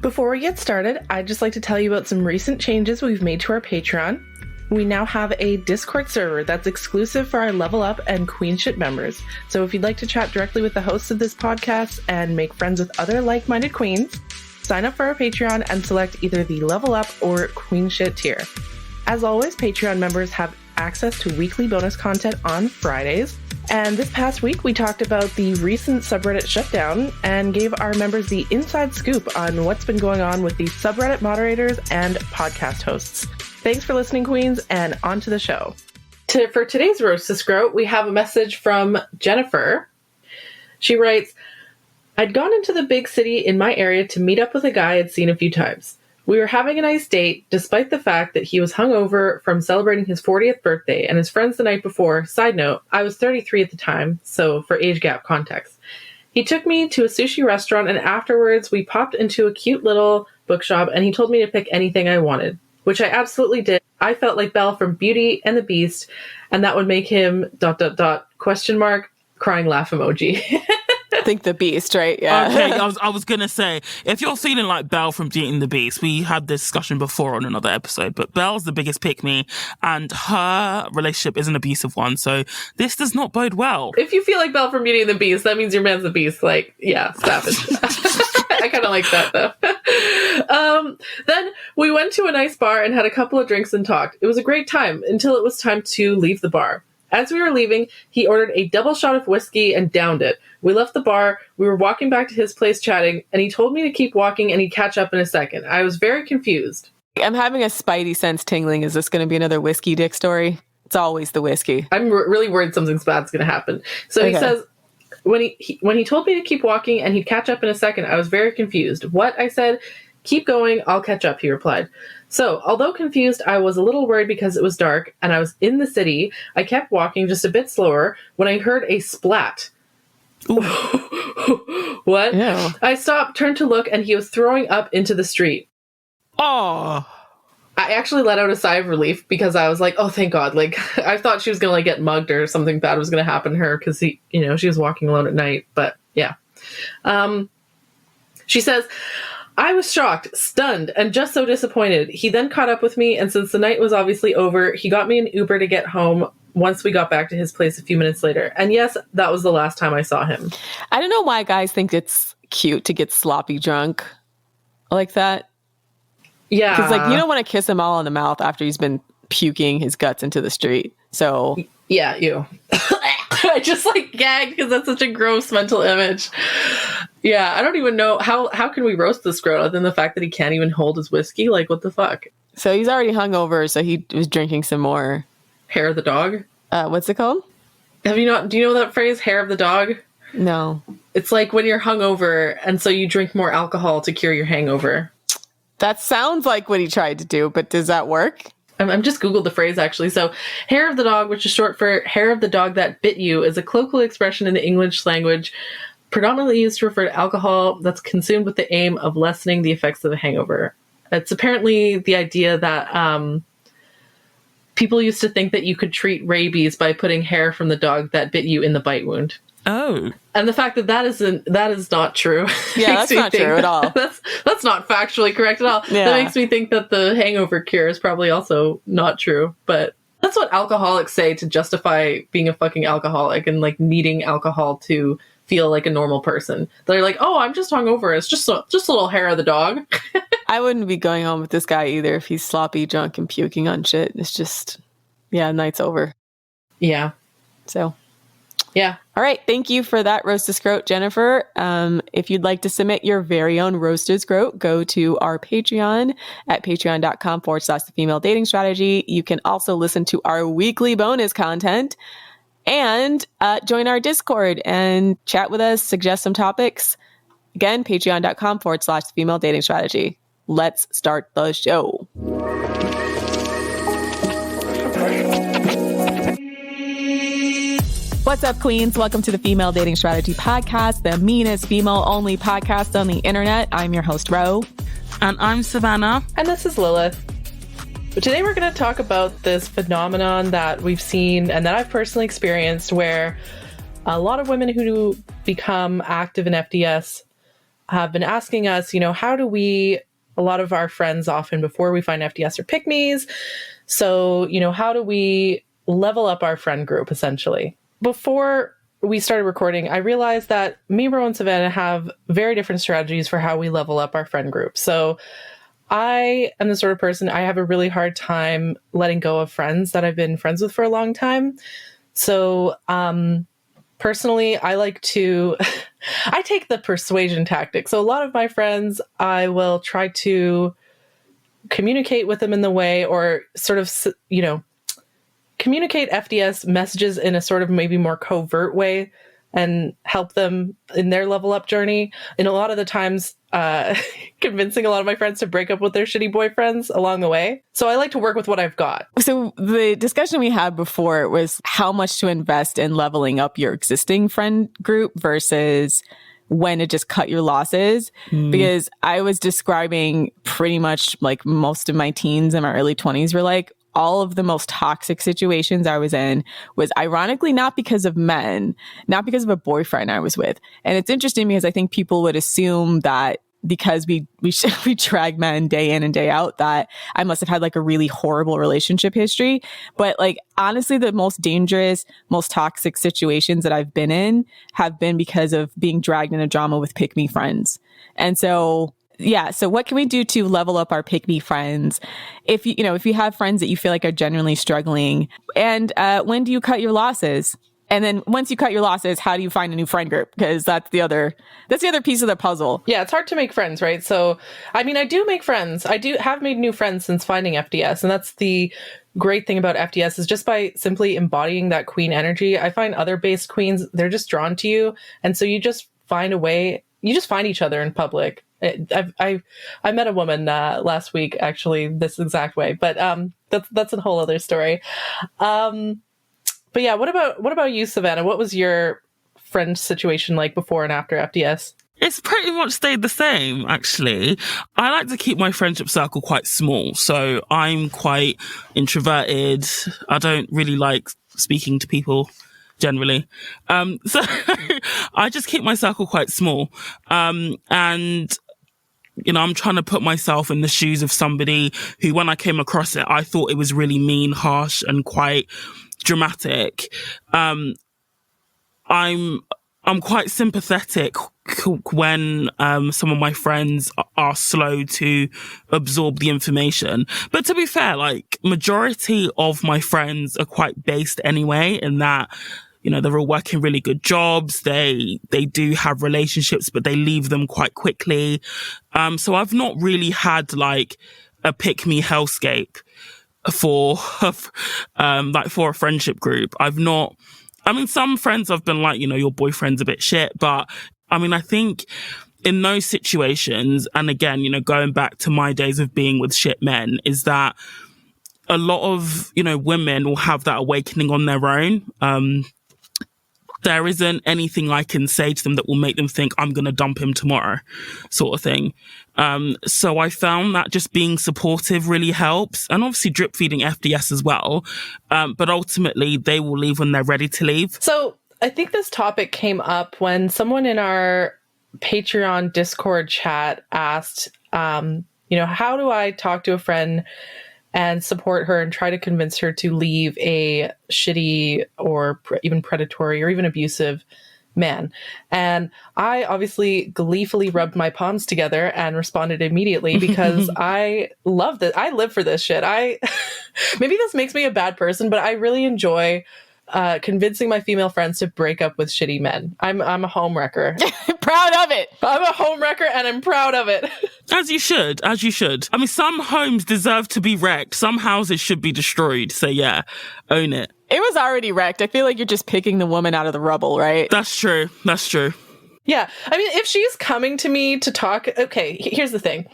Before we get started, I'd just like to tell you about some recent changes we've made to our Patreon. We now have a Discord server that's exclusive for our Level Up and Queen Shit members. So if you'd like to chat directly with the hosts of this podcast and make friends with other like-minded queens, sign up for our Patreon and select either the Level Up or Queen Shit tier. As always, Patreon members have access to weekly bonus content on Fridays. And this past week, we talked about the recent subreddit shutdown and gave our members the inside scoop on what's been going on with the subreddit moderators and podcast hosts. Thanks for listening, queens, and on to the show. For today's Roast to Scroat, we have a message from Jennifer. She writes, I'd gone into the big city in my area to meet up with a guy I'd seen a few times. We were having a nice date, despite the fact that he was hungover from celebrating his 40th birthday and his friends the night before. Side note, I was 33 at the time, so for age gap context. He took me to a sushi restaurant, and afterwards we popped into a cute little bookshop, and he told me to pick anything I wanted, which I absolutely did. I felt like Belle from Beauty and the Beast, and that would make him ... crying laugh emoji. I think the Beast, right? Yeah. Okay, I was gonna say, if you're feeling like Belle from Beauty and the Beast, we had this discussion before on another episode, but Belle's the biggest Pikmi, and her relationship is an abusive one, so this does not bode well. If you feel like Belle from Beauty and the Beast, that means your man's the Beast. Like, yeah, savage. I kind of like that, though. Then we went to a nice bar and had a couple of drinks and talked. It was a great time until it was time to leave the bar. As we were leaving, he ordered a double shot of whiskey and downed it. We left the bar, we were walking back to his place chatting, and he told me to keep walking and he'd catch up in a second. I was very confused. I'm having a spidey sense tingling. Is this going to be another whiskey dick story? It's always the whiskey. I'm really worried something's bad's going to happen. So okay. He says, when he told me to keep walking and he'd catch up in a second, I was very confused. What? I said, keep going, I'll catch up, he replied. So, although confused, I was a little worried because it was dark and I was in the city. I kept walking just a bit slower when I heard a splat. What? Ew. I stopped, turned to look, and he was throwing up into the street. Oh. I actually let out a sigh of relief because I was like, oh, thank God. Like, I thought she was going to get mugged or something bad was going to happen to her because she was walking alone at night. But yeah. She says, I was shocked, stunned, and just so disappointed. He then caught up with me, and since the night was obviously over, he got me an Uber to get home once we got back to his place a few minutes later. And yes, that was the last time I saw him. I don't know why guys think it's cute to get sloppy drunk like that. Yeah. Because, you don't want to kiss him all in the mouth after he's been puking his guts into the street. So... Yeah, you. I just, gagged because that's such a gross mental image. Yeah, I don't even know. How can we roast this girl other than the fact that he can't even hold his whiskey? Like, what the fuck? So he's already hungover, so he was drinking some more. Hair of the dog? What's it called? Do you know that phrase, hair of the dog? No. It's like when you're hungover, and so you drink more alcohol to cure your hangover. That sounds like what he tried to do, but does that work? I'm just Googled the phrase, actually. So, hair of the dog, which is short for hair of the dog that bit you, is a colloquial expression in the English language predominantly used to refer to alcohol that's consumed with the aim of lessening the effects of a hangover. It's apparently the idea that people used to think that you could treat rabies by putting hair from the dog that bit you in the bite wound. Oh. And the fact that is not true. Yeah, that's not true at all. That's not factually correct at all. Yeah. That makes me think that the hangover cure is probably also not true. But that's what alcoholics say to justify being a fucking alcoholic and needing alcohol to feel like a normal person. They're like, oh, I'm just hungover. It's just a little hair of the dog. I wouldn't be going home with this guy either if he's sloppy, drunk, and puking on shit. It's just, night's over. Yeah. So... yeah. All right. Thank you for that, Roast to Scroat, Jennifer. If you'd like to submit your very own Roasted Scroat, go to our Patreon at patreon.com/The Female Dating Strategy. You can also listen to our weekly bonus content and join our Discord and chat with us, suggest some topics. Again, patreon.com/The Female Dating Strategy. Let's start the show. What's up, queens? Welcome to the Female Dating Strategy Podcast, the meanest female-only podcast on the internet. I'm your host, Ro. And I'm Savannah. And this is Lilith. But today we're going to talk about this phenomenon that we've seen and that I've personally experienced, where a lot of women who become active in FDS have been asking us, how do we, a lot of our friends often before we find FDS are Pikmis. So, how do we level up our friend group essentially? Before we started recording, I realized that me, Ro, and Savannah have very different strategies for how we level up our friend group. So I am the sort of person, I have a really hard time letting go of friends that I've been friends with for a long time. So personally, I like to, I take the persuasion tactic. So a lot of my friends, I will try to communicate with them in the way, or sort of, communicate FDS messages in a sort of maybe more covert way and help them in their level up journey. And a lot of the times, convincing a lot of my friends to break up with their shitty boyfriends along the way. So I like to work with what I've got. So the discussion we had before was how much to invest in leveling up your existing friend group versus when to just cut your losses. Because I was describing pretty much like most of my teens and my early 20s were like, all of the most toxic situations I was in was ironically not because of men, not because of a boyfriend I was with. And it's interesting because I think people would assume that because we drag men day in and day out, that I must have had like a really horrible relationship history. But like, honestly, the most dangerous, most toxic situations that I've been in have been because of being dragged in a drama with Pikmi friends. And so yeah. So what can we do to level up our Pikmi friends? If you have friends that you feel like are genuinely struggling, and when do you cut your losses? And then once you cut your losses, how do you find a new friend group? Because that's the other piece of the puzzle. Yeah, it's hard to make friends, right? So, I mean, I do make friends. I do have made new friends since finding FDS. And that's the great thing about FDS, is just by simply embodying that queen energy, I find other base queens, they're just drawn to you. And so you just find a way, you just find each other in public. I met a woman last week, actually, this exact way, but that's a whole other story. But yeah, what about you, Savannah? What was your friend situation like before and after FDS? It's pretty much stayed the same, actually. I like to keep my friendship circle quite small, so I'm quite introverted. I don't really like speaking to people generally. So I just keep my circle quite small. And I'm trying to put myself in the shoes of somebody who, when I came across it, I thought it was really mean, harsh, and quite dramatic. I'm quite sympathetic when some of my friends are slow to absorb the information. But to be fair, like, majority of my friends are quite based anyway, in that, they're all working really good jobs. They do have relationships, but they leave them quite quickly. So I've not really had like a pick me hellscape for a friendship group. Some friends I've been like, your boyfriend's a bit shit, but I think in those situations, and again, going back to my days of being with shit men, is that a lot of, women will have that awakening on their own. There isn't anything I can say to them that will make them think I'm going to dump him tomorrow, sort of thing. So I found that just being supportive really helps, and obviously drip feeding FDS as well. But ultimately they will leave when they're ready to leave. So I think this topic came up when someone in our Patreon Discord chat asked, how do I talk to a friend and support her and try to convince her to leave a shitty or even predatory or even abusive man? And I obviously gleefully rubbed my palms together and responded immediately, because I love this. I live for this shit. Maybe this makes me a bad person, but I really enjoy convincing my female friends to break up with shitty men. I'm a homewrecker. Proud of it. I'm a homewrecker and I'm proud of it. As you should. Some homes deserve to be wrecked. Some houses should be destroyed. So yeah, own it. It was already wrecked. I feel like you're just picking the woman out of the rubble, right? That's true. Yeah. If she's coming to me to talk, okay, here's the thing.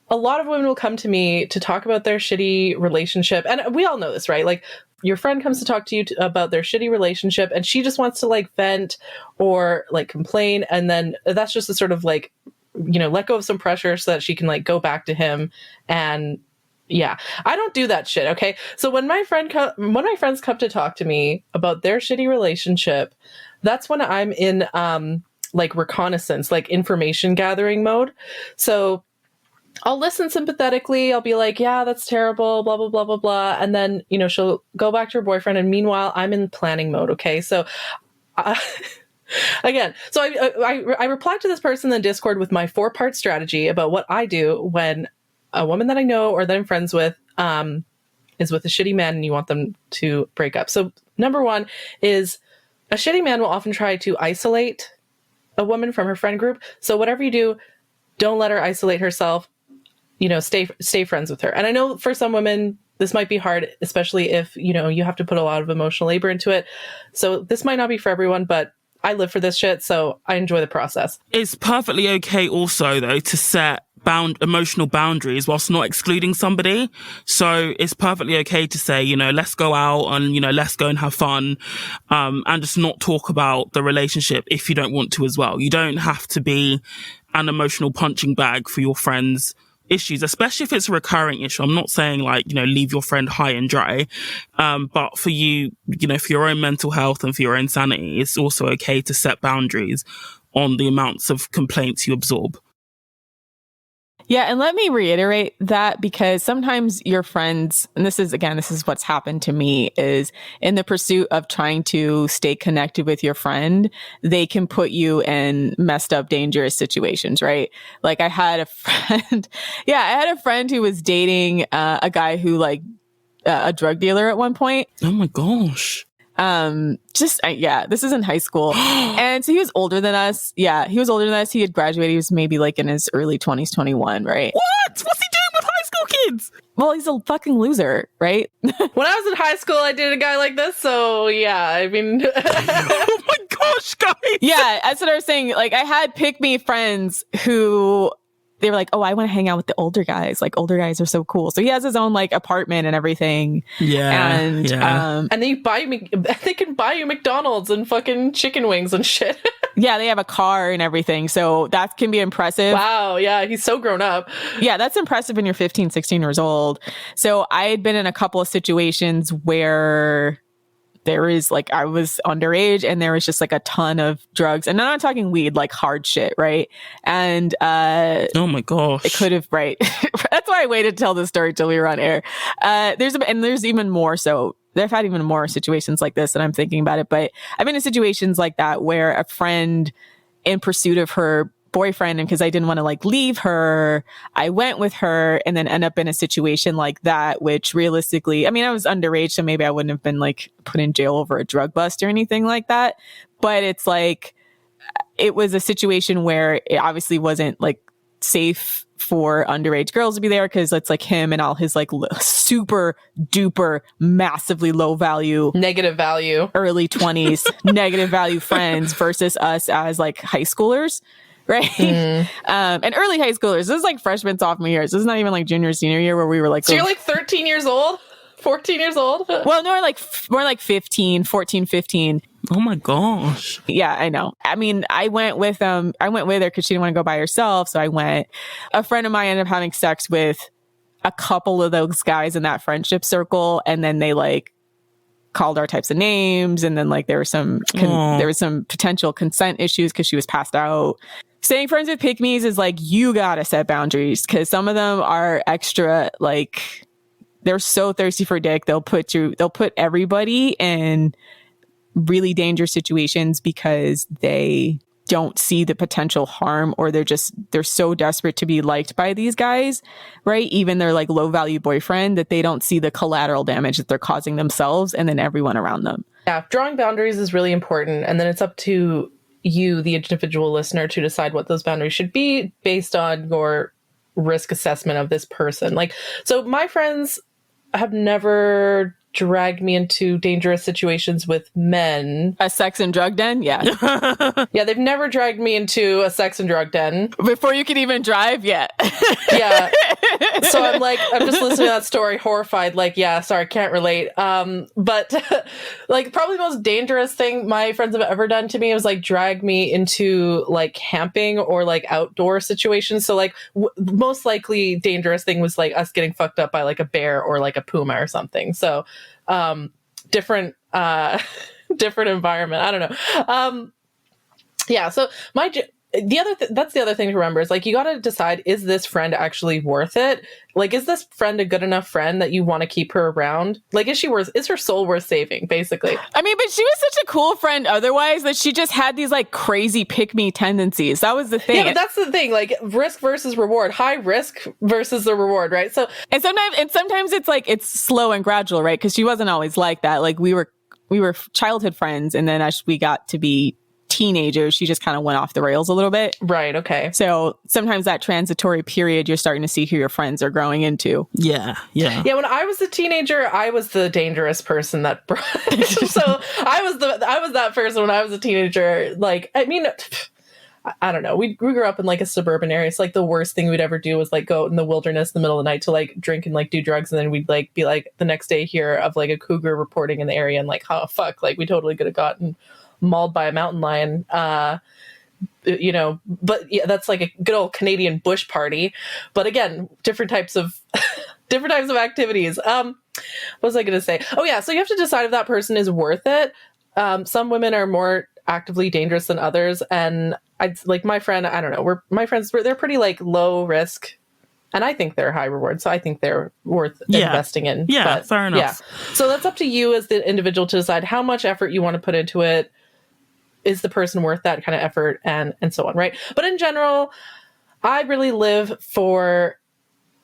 A lot of women will come to me to talk about their shitty relationship. And we all know this, right? Like, your friend comes to talk to you about their shitty relationship, and she just wants to like vent or like complain. And then that's just a sort of like, let go of some pressure so that she can like go back to him. And yeah, I don't do that shit. Okay. So when my friends come to talk to me about their shitty relationship, that's when I'm in, like reconnaissance, like information gathering mode. So I'll listen sympathetically. I'll be like, yeah, that's terrible, blah, blah, blah, blah, blah. And then, she'll go back to her boyfriend. And meanwhile, I'm in planning mode. Okay. So again, so I replied to this person in the Discord with my 4-part strategy about what I do when a woman that I know or that I'm friends with is with a shitty man and you want them to break up. So number 1 is a shitty man will often try to isolate a woman from her friend group. So whatever you do, don't let her isolate herself. Stay friends with her. And I know for some women, this might be hard, especially if, you have to put a lot of emotional labor into it. So this might not be for everyone, but I live for this shit, so I enjoy the process. It's perfectly okay also, though, to set emotional boundaries whilst not excluding somebody. So it's perfectly okay to say, let's go out and, let's go and have fun, and just not talk about the relationship if you don't want to as well. You don't have to be an emotional punching bag for your friends' issues, especially if it's a recurring issue. I'm not saying leave your friend high and dry. But for you, for your own mental health and for your own sanity, it's also okay to set boundaries on the amounts of complaints you absorb. Yeah, and let me reiterate that, because sometimes your friends, and this is what's happened to me, is in the pursuit of trying to stay connected with your friend, they can put you in messed up, dangerous situations, right? Like I had a friend who was dating a guy who a drug dealer at one point. Oh my gosh. This is in high school. And so he was older than us. Yeah, he was older than us. He had graduated. He was maybe in his early 20s, 21, right? What? What's he doing with high school kids? Well, he's a fucking loser, right? When I was in high school, I dated a guy like this. So yeah, I mean... Oh my gosh, guys. Yeah, that's what I was saying. I had Pikmi friends who... They were like, oh, I want to hang out with the older guys. Older guys are so cool. So he has his own apartment and everything. Yeah. And and they can buy you McDonald's and fucking chicken wings and shit. Yeah, they have a car and everything. So that can be impressive. Wow. Yeah, he's so grown up. Yeah, that's impressive when you're 15, 16 years old. So I had been in a couple of situations where there is I was underage and there was just a ton of drugs, and I'm not talking weed, hard shit, right? And oh my gosh, it could have, right? That's why I waited to tell the story till we were on air. There's even more. So I've had even more situations like this, and I'm thinking about it. But I've been in situations like that where a friend, in pursuit of her boyfriend, and because I didn't want to leave her, I went with her, and then end up in a situation like that, which realistically, I mean, I was underage, so maybe I wouldn't have been put in jail over a drug bust or anything like that. But it's it was a situation where it obviously wasn't safe for underage girls to be there, because it's him and all his super duper massively low value, negative value, early 20s negative value friends versus us as high schoolers. Right. And early high schoolers. This is freshman, sophomore years. This is not even junior, senior year where we were So you're 13 years old? 14 years old? Well, no, more 15, 14, 15. Oh my gosh. Yeah, I know. I mean, I went with her because she didn't want to go by herself. So I went. A friend of mine ended up having sex with a couple of those guys in that friendship circle. And then they called our types of names. And then there was some potential consent issues because she was passed out. Staying friends with Pikmis is you gotta set boundaries, because some of them are extra, they're so thirsty for dick. They'll put everybody in really dangerous situations because they don't see the potential harm, or they're so desperate to be liked by these guys, right? Even their low value boyfriend, that they don't see the collateral damage that they're causing themselves and then everyone around them. Yeah, drawing boundaries is really important. And then it's up to you, the individual listener, to decide what those boundaries should be based on your risk assessment of this person. So my friends have never dragged me into dangerous situations with men. A sex and drug den? Yeah. Yeah, they've never dragged me into a sex and drug den. Before you could even drive? Yeah. Yeah. So I'm just listening to that story horrified, yeah, sorry, can't relate. But probably the most dangerous thing my friends have ever done to me was drag me into camping or outdoor situations. So most likely dangerous thing was us getting fucked up by a bear or a puma or something. So different environment. I don't know. Yeah. So that's the other thing to remember is like, you got to decide, is this friend actually worth it? Like, is this friend a good enough friend that you want to keep her around? Like, is her soul worth saving, basically? I mean, but she was such a cool friend otherwise that she just had these like crazy pick-me tendencies. That was the thing. Yeah, but that's the thing, like risk versus reward, high risk versus the reward, right? So, and sometimes it's like, it's slow and gradual, right? Because she wasn't always like that. Like we were childhood friends, and then as we got to be teenagers, she just kind of went off the rails a little bit. Right. Okay. So sometimes that transitory period, you're starting to see who your friends are growing into. Yeah. When I was a teenager, I was the dangerous person that brought. So I was that person when I was a teenager. Like, I mean, I don't know. We grew up in like a suburban area. So like the worst thing we'd ever do was like go in the wilderness in the middle of the night to like drink and like do drugs, and then we'd like be like the next day hear of like a cougar reporting in the area, and like, oh fuck, like we totally could have gotten mauled by a mountain lion, but yeah, that's like a good old Canadian bush party. But again, different types of activities. What was I going to say? Oh yeah. So you have to decide if that person is worth it. Some women are more actively dangerous than others. And like my friend, I don't know, they're pretty like low risk, and I think they're high reward. So I think they're worth investing in. Yeah. But, fair enough. Yeah. So that's up to you as the individual to decide how much effort you want to put into it. Is the person worth that kind of effort, and so on, right? But in general, I really live for,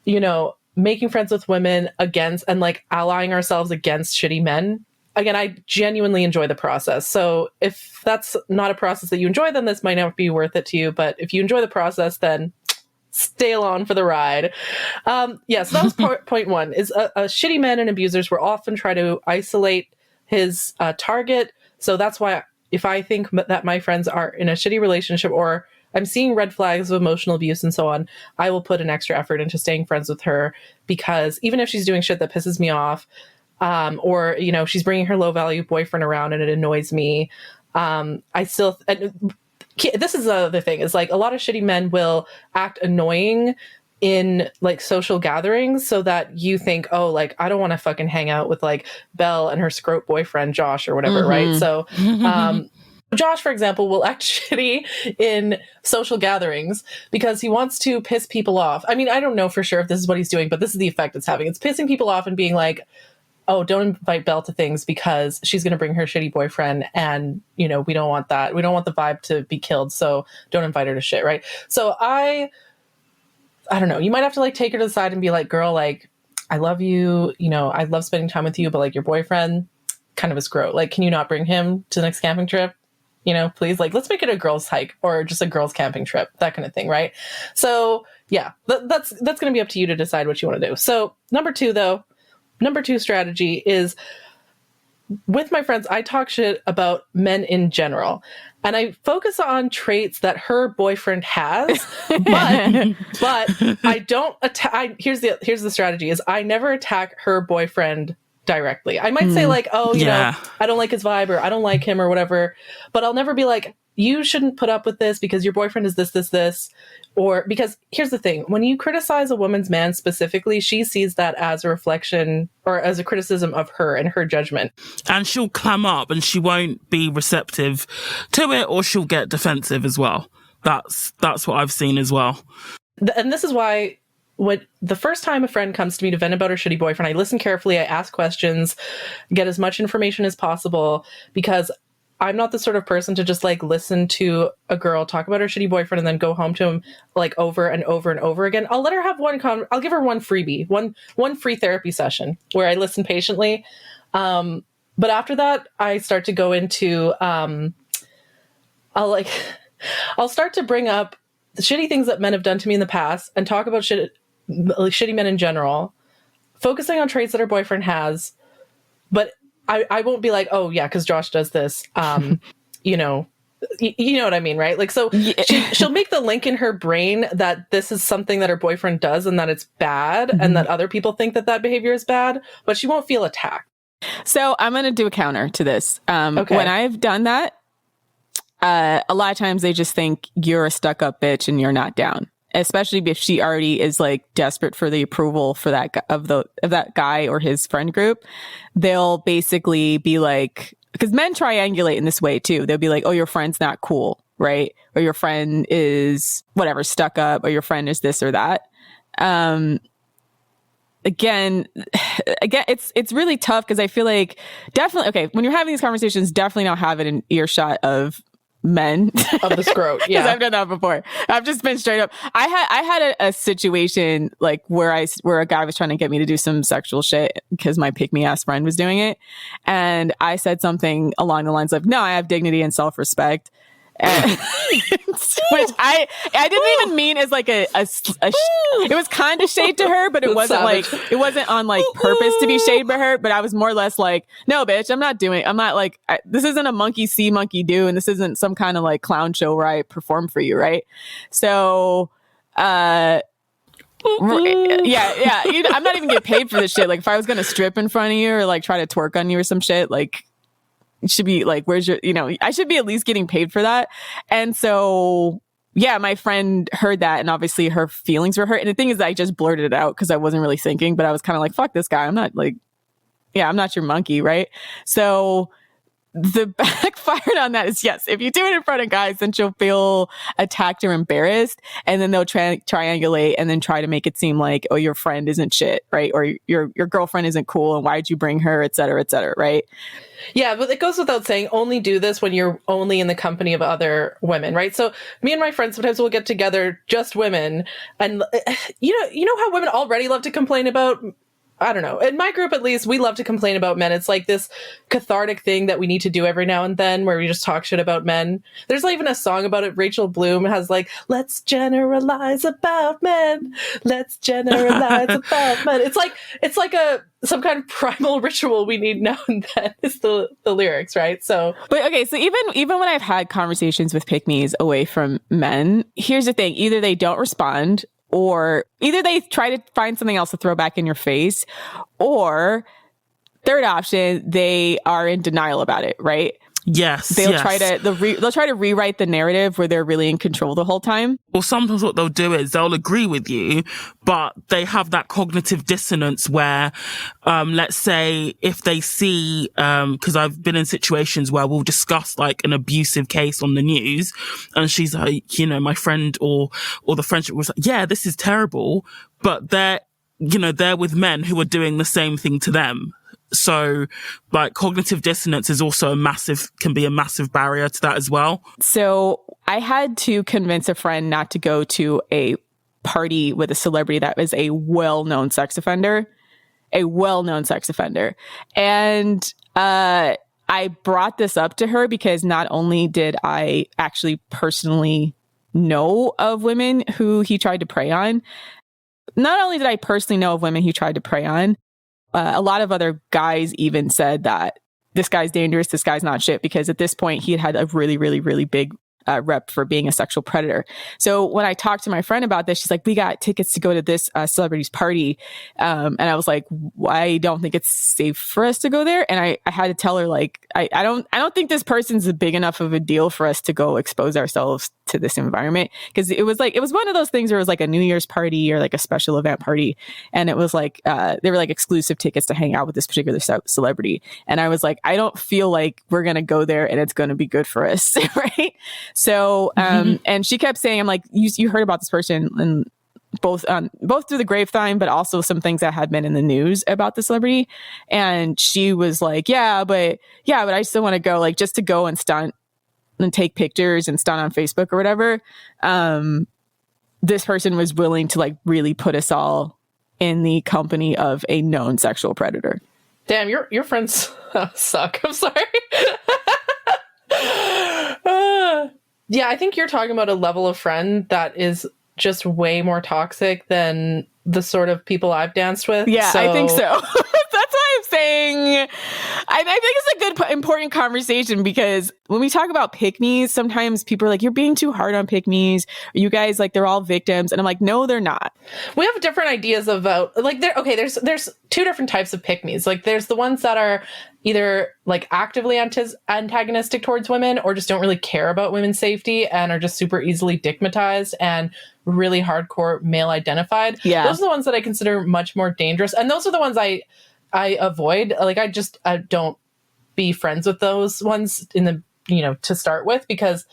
making friends with women against, and like allying ourselves against shitty men. Again, I genuinely enjoy the process. So if that's not a process that you enjoy, then this might not be worth it to you. But if you enjoy the process, then stay along for the ride. So that was point one, is a shitty men and abusers will often try to isolate his target. So that's why if I think that my friends are in a shitty relationship, or I'm seeing red flags of emotional abuse and so on, I will put an extra effort into staying friends with her, because even if she's doing shit that pisses me off, or, she's bringing her low value boyfriend around and it annoys me, I still, this is the other thing, is like a lot of shitty men will act annoying in like social gatherings so that you think, oh, like I don't want to fucking hang out with like Belle and her scrote boyfriend Josh or whatever, right? So Josh, for example, will act shitty in social gatherings because he wants to piss people off. I mean, I don't know for sure if this is what he's doing, but this is the effect it's having. It's pissing people off and being like, oh, don't invite Belle to things because she's going to bring her shitty boyfriend, and, we don't want that. We don't want the vibe to be killed, so don't invite her to shit, right? So I don't know. You might have to like take her to the side and be like, girl, like, I love you. I love spending time with you, but like your boyfriend, kind of a scrote. Like, can you not bring him to the next camping trip? Please, like, let's make it a girls' hike or just a girls' camping trip, that kind of thing, right? So yeah, that's going to be up to you to decide what you want to do. So number two strategy is, with my friends, I talk shit about men in general, and I focus on traits that her boyfriend has, but I don't attack. Here's the strategy: is I never attack her boyfriend directly. I might say like, oh, I don't like his vibe, or I don't like him, or whatever, but I'll never be like, you shouldn't put up with this because your boyfriend is this. Or because here's the thing, when you criticize a woman's man specifically, she sees that as a reflection or as a criticism of her and her judgment. And she'll clam up and she won't be receptive to it, or she'll get defensive as well. That's what I've seen as well. And this is why when the first time a friend comes to me to vent about her shitty boyfriend, I listen carefully, I ask questions, get as much information as possible, because I'm not the sort of person to just like listen to a girl talk about her shitty boyfriend and then go home to him like over and over and over again. I'll let her have I'll give her one freebie, one free therapy session where I listen patiently. But after that, I start to go into, I'll start to bring up the shitty things that men have done to me in the past and talk about shitty men in general, focusing on traits that her boyfriend has. But I won't be like, oh yeah, because Josh does this. You know what I mean, right? Like, so she'll make the link in her brain that this is something that her boyfriend does and that it's bad, and that other people think that behavior is bad, but she won't feel attacked. So I'm going to do a counter to this. Okay. When I've done that, a lot of times they just think you're a stuck-up bitch and you're not down. Especially if she already is like desperate for the approval for that of that guy or his friend group, they'll basically be like, because men triangulate in this way too. They'll be like, "Oh, your friend's not cool," right? Or your friend is whatever, stuck up, or your friend is this or that. Again, it's really tough because I feel like definitely, okay, when you're having these conversations, definitely not have it in earshot of men of the scrote. Yeah. Because I've done that before. I've just been straight up. I had a situation like where a guy was trying to get me to do some sexual shit because my pick me ass friend was doing it. And I said something along the lines of, no, I have dignity and self-respect. And, which I didn't even mean as like it was kind of shade to her, but it wasn't savage. Like it wasn't on like purpose to be shade by her, but I was more or less like, no bitch, I'm not like this isn't a monkey see monkey do, and this isn't some kind of like clown show where I perform for you, right? So yeah, I'm not even getting paid for this shit. Like if I was gonna strip in front of you or like try to twerk on you or some shit, like it should be like, where's your, I should be at least getting paid for that. And so, yeah, my friend heard that and obviously her feelings were hurt. And the thing is, I just blurted it out because I wasn't really thinking, but I was kind of like, fuck this guy. I'm not your monkey, right? So the backfired on that is, yes, if you do it in front of guys, then she'll feel attacked or embarrassed. And then they'll triangulate and then try to make it seem like, oh, your friend isn't shit, right? Or your girlfriend isn't cool and why'd you bring her, et cetera, right? Yeah, but it goes without saying, only do this when you're only in the company of other women, right? So me and my friends sometimes will get together, just women. And you know how women already love to complain about, I don't know, in my group at least, we love to complain about men. It's like this cathartic thing that we need to do every now and then where we just talk shit about men. There's not even a song about it. Rachel Bloom has like, let's generalize about men. Let's generalize about men. It's like some kind of primal ritual we need now and then is the lyrics, right? So, but okay, so even when I've had conversations with pick-me's away from men, here's the thing: either they don't respond, or either they try to find something else to throw back in your face, or third option, they are in denial about it, right? Yes. They'll try to rewrite the narrative where they're really in control the whole time. Or sometimes what they'll do is they'll agree with you, but they have that cognitive dissonance where, let's say if they see, cause I've been in situations where we'll discuss like an abusive case on the news and she's like, my friend or the friendship was like, yeah, this is terrible, but they're with men who are doing the same thing to them. So like cognitive dissonance is also can be a massive barrier to that as well. So I had to convince a friend not to go to a party with a celebrity that was a well-known sex offender. And I brought this up to her because not only did I actually personally know of women who he tried to prey on, a lot of other guys even said that this guy's dangerous, this guy's not shit, because at this point he had a really, really, really big rep for being a sexual predator. So when I talked to my friend about this, she's like, we got tickets to go to this celebrity's party. And I was like, I don't think it's safe for us to go there. And I had to tell her, like, I don't think this person's a big enough of a deal for us to go expose ourselves to this environment. Cause it was one of those things where it was like a New Year's party or like a special event party. And it was like, they were like exclusive tickets to hang out with this particular celebrity. And I was like, I don't feel like we're going to go there and it's going to be good for us. Right. So, and she kept saying, I'm like, you heard about this person, and both through the grapevine, but also some things that had been in the news about the celebrity. And she was like, but I still want to go, like, just to go and stunt and take pictures and stunt on Facebook or whatever. This person was willing to like really put us all in the company of a known sexual predator. Damn, your friends suck. I'm sorry. Yeah, I think you're talking about a level of friend that is just way more toxic than the sort of people I've danced with. Yeah, I think so. That's why I'm saying I think it's a good, important conversation, because when we talk about pick-me's, sometimes people are like, you're being too hard on pick-me's. You guys, like, they're all victims. And I'm like, no, they're not. We have different ideas about, like, there's two different types of pick-me's. Like, there's the ones that are either like actively antagonistic towards women or just don't really care about women's safety and are just super easily digmatized and really hardcore male identified. Yeah. Those are the ones that I consider much more dangerous. And those are the ones I avoid. Like, I don't be friends with those ones to start with, because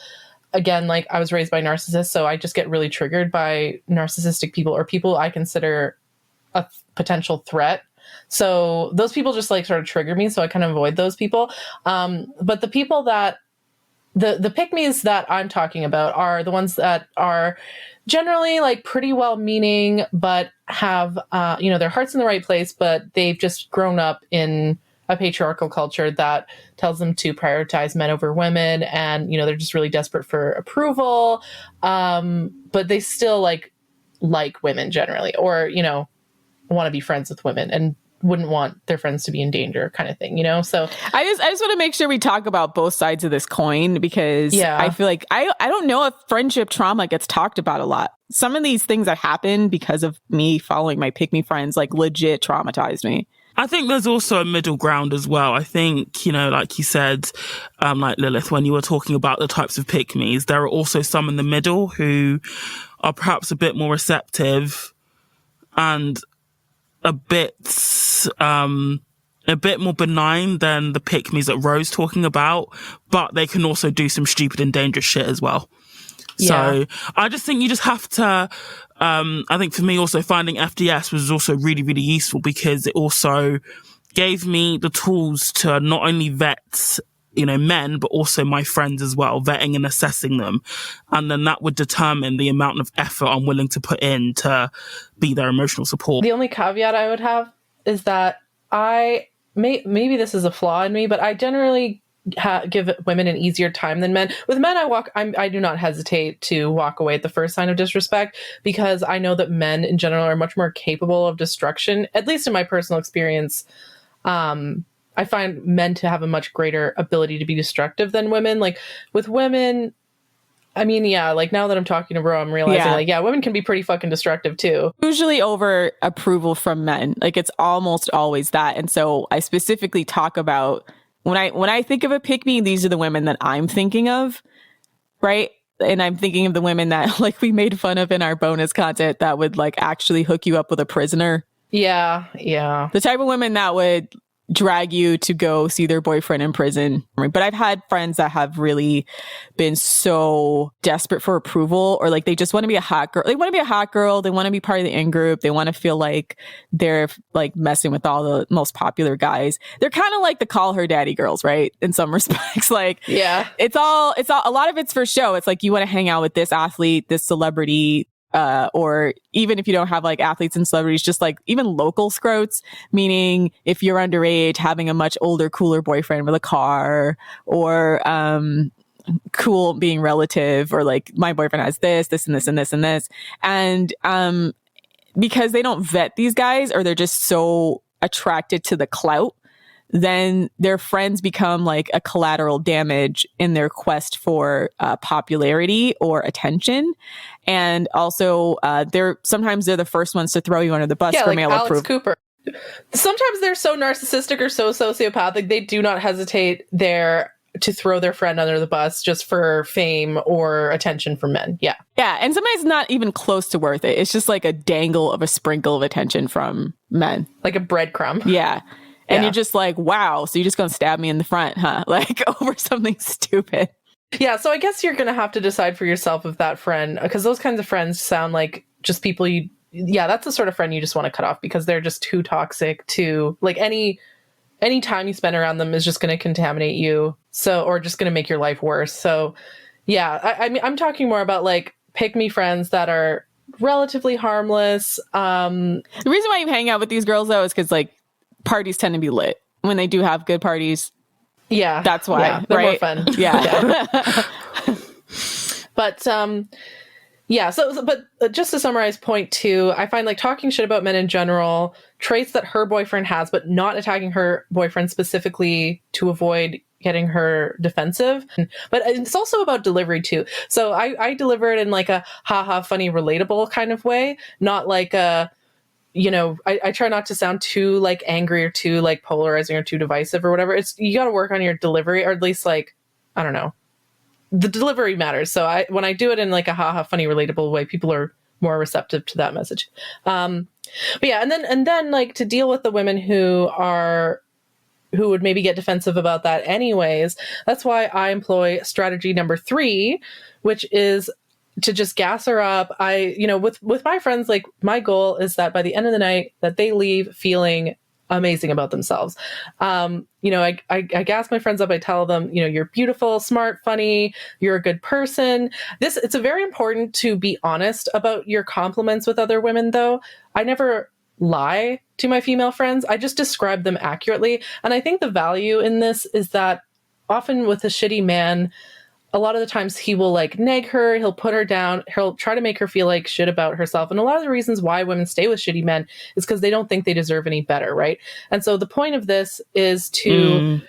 again, like I was raised by narcissists, so I just get really triggered by narcissistic people or people I consider a potential threat. So those people just like sort of trigger me. So I kind of avoid those people. But the people that the pick-me's that I'm talking about are the ones that are generally like pretty well-meaning, but have, their heart's in the right place, but they've just grown up in a patriarchal culture that tells them to prioritize men over women. And, they're just really desperate for approval. But they still like women generally, or, want to be friends with women and wouldn't want their friends to be in danger kind of thing, So I just want to make sure we talk about both sides of this coin, because I feel like I don't know if friendship trauma gets talked about a lot. Some of these things that happen because of me following my pick-me friends, like legit traumatized me. I think there's also a middle ground as well. I think, like you said, like Lilith, when you were talking about the types of pick-me's, there are also some in the middle who are perhaps a bit more receptive and a bit more benign than the pick-me's that Rose talking about, but they can also do some stupid and dangerous shit as well. So I just think you just have to, I think for me also finding FDS was also really, really useful because it also gave me the tools to not only vet, men, but also my friends as well, vetting and assessing them. And then that would determine the amount of effort I'm willing to put in to be their emotional support. The only caveat I would have is that maybe this is a flaw in me, but I generally give women an easier time than men. With men, I do not hesitate to walk away at the first sign of disrespect, because I know that men in general are much more capable of destruction, at least in my personal experience. I find men to have a much greater ability to be destructive than women. Like with women, I mean, like now that I'm talking to Bro, I'm realizing women can be pretty fucking destructive too. Usually over approval from men. Like it's almost always that. And so I specifically talk about when I think of a pick-me, these are the women that I'm thinking of, right? And I'm thinking of the women that like we made fun of in our bonus content that would like actually hook you up with a prisoner. Yeah. The type of women that would drag you to go see their boyfriend in prison. But I've had friends that have really been so desperate for approval, or like they just want to be a hot girl. They want to be a hot girl. They want to be part of the in-group. They want to feel like they're like messing with all the most popular guys. They're kind of like the call her daddy girls, right? In some respects. Like, it's all, a lot of it's for show. It's like you want to hang out with this athlete, this celebrity, or even if you don't have like athletes and celebrities, just like even local scrotes, meaning if you're underage, having a much older, cooler boyfriend with a car, or cool being relative, or like my boyfriend has this and this and this and this. And because they don't vet these guys, or they're just so attracted to the clout, then their friends become like a collateral damage in their quest for popularity or attention. And also, sometimes they're the first ones to throw you under the bus for like male Alex approval. Cooper. Sometimes they're so narcissistic or so sociopathic, they do not hesitate to throw their friend under the bus just for fame or attention from men. Yeah. And sometimes not even close to worth it. It's just like a dangle of a sprinkle of attention from men. Like a breadcrumb. Yeah. And you're just like, wow, so you're just going to stab me in the front, huh? Like over something stupid. Yeah, so I guess you're going to have to decide for yourself if that friend, because those kinds of friends sound like just people that's the sort of friend you just want to cut off, because they're just too toxic to, like, any time you spend around them is just going to contaminate you, or just going to make your life worse. So, I mean, I'm talking more about, like, pick-me friends that are relatively harmless. The reason why you hang out with these girls, though, is because, like, parties tend to be lit. When they do have good parties, that's why, they're right? more fun. But but just to summarize point 2, I find like talking shit about men in general, traits that her boyfriend has, but not attacking her boyfriend specifically to avoid getting her defensive. But it's also about delivery too. So I deliver it in like a haha funny relatable kind of way, not like a, I try not to sound too like angry or too like polarizing or too divisive or whatever. You got to work on your delivery, or at least like, I don't know, the delivery matters. So when I do it in like a haha funny relatable way, people are more receptive to that message. But and then like to deal with the women who are who would maybe get defensive about that anyways. That's why I employ strategy number 3, which is to just gas her up. With my friends, like, my goal is that by the end of the night that they leave feeling amazing about themselves. I gas my friends up. I tell them, you're beautiful, smart, funny, you're a good person. It's very important to be honest about your compliments with other women, though. I never lie to my female friends. I just describe them accurately. And I think the value in this is that often with a shitty man, a lot of the times he will like nag her, he'll put her down, he'll try to make her feel like shit about herself. And a lot of the reasons why women stay with shitty men is because they don't think they deserve any better, right? And so the point of this is to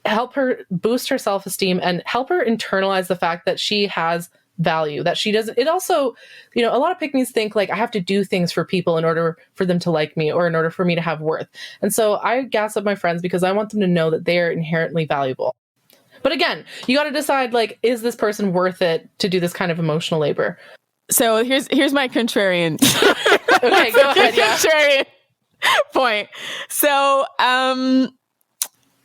help her boost her self-esteem and help her internalize the fact that she has value, that she doesn't. It also, a lot of pick-me's think like I have to do things for people in order for them to like me or in order for me to have worth. And so I gas up my friends because I want them to know that they are inherently valuable. But again, you got to decide, like, is this person worth it to do this kind of emotional labor? So here's my contrarian. Okay, go ahead. Yeah. Contrarian point. So,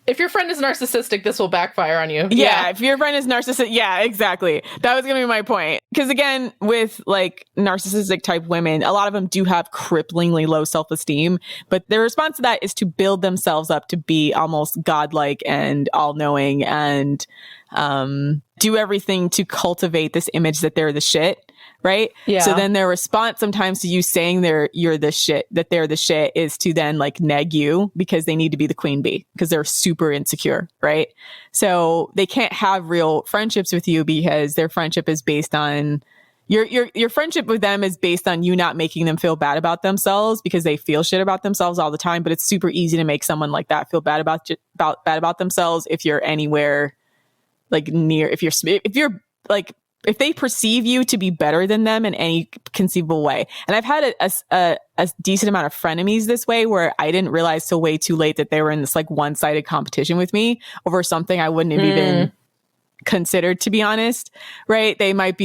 if your friend is narcissistic, this will backfire on you. Yeah, if your friend is narcissistic, yeah, exactly. That was going to be my point. Because again, with like narcissistic type women, a lot of them do have cripplingly low self-esteem, but their response to that is to build themselves up to be almost godlike and all-knowing and do everything to cultivate this image that they're the shit. Right? Yeah. So then their response sometimes to you saying you're the shit, that they're the shit, is to then like neg you because they need to be the queen bee because they're super insecure. Right? So they can't have real friendships with you because their friendship is based on your friendship with them is based on you not making them feel bad about themselves because they feel shit about themselves all the time. But it's super easy to make someone like that feel bad about themselves if you're anywhere like near, if you're like, if they perceive you to be better than them in any conceivable way. And I've had a decent amount of frenemies this way where I didn't realize till way too late that they were in this like one-sided competition with me over something I wouldn't have even considered, to be honest. Right? They might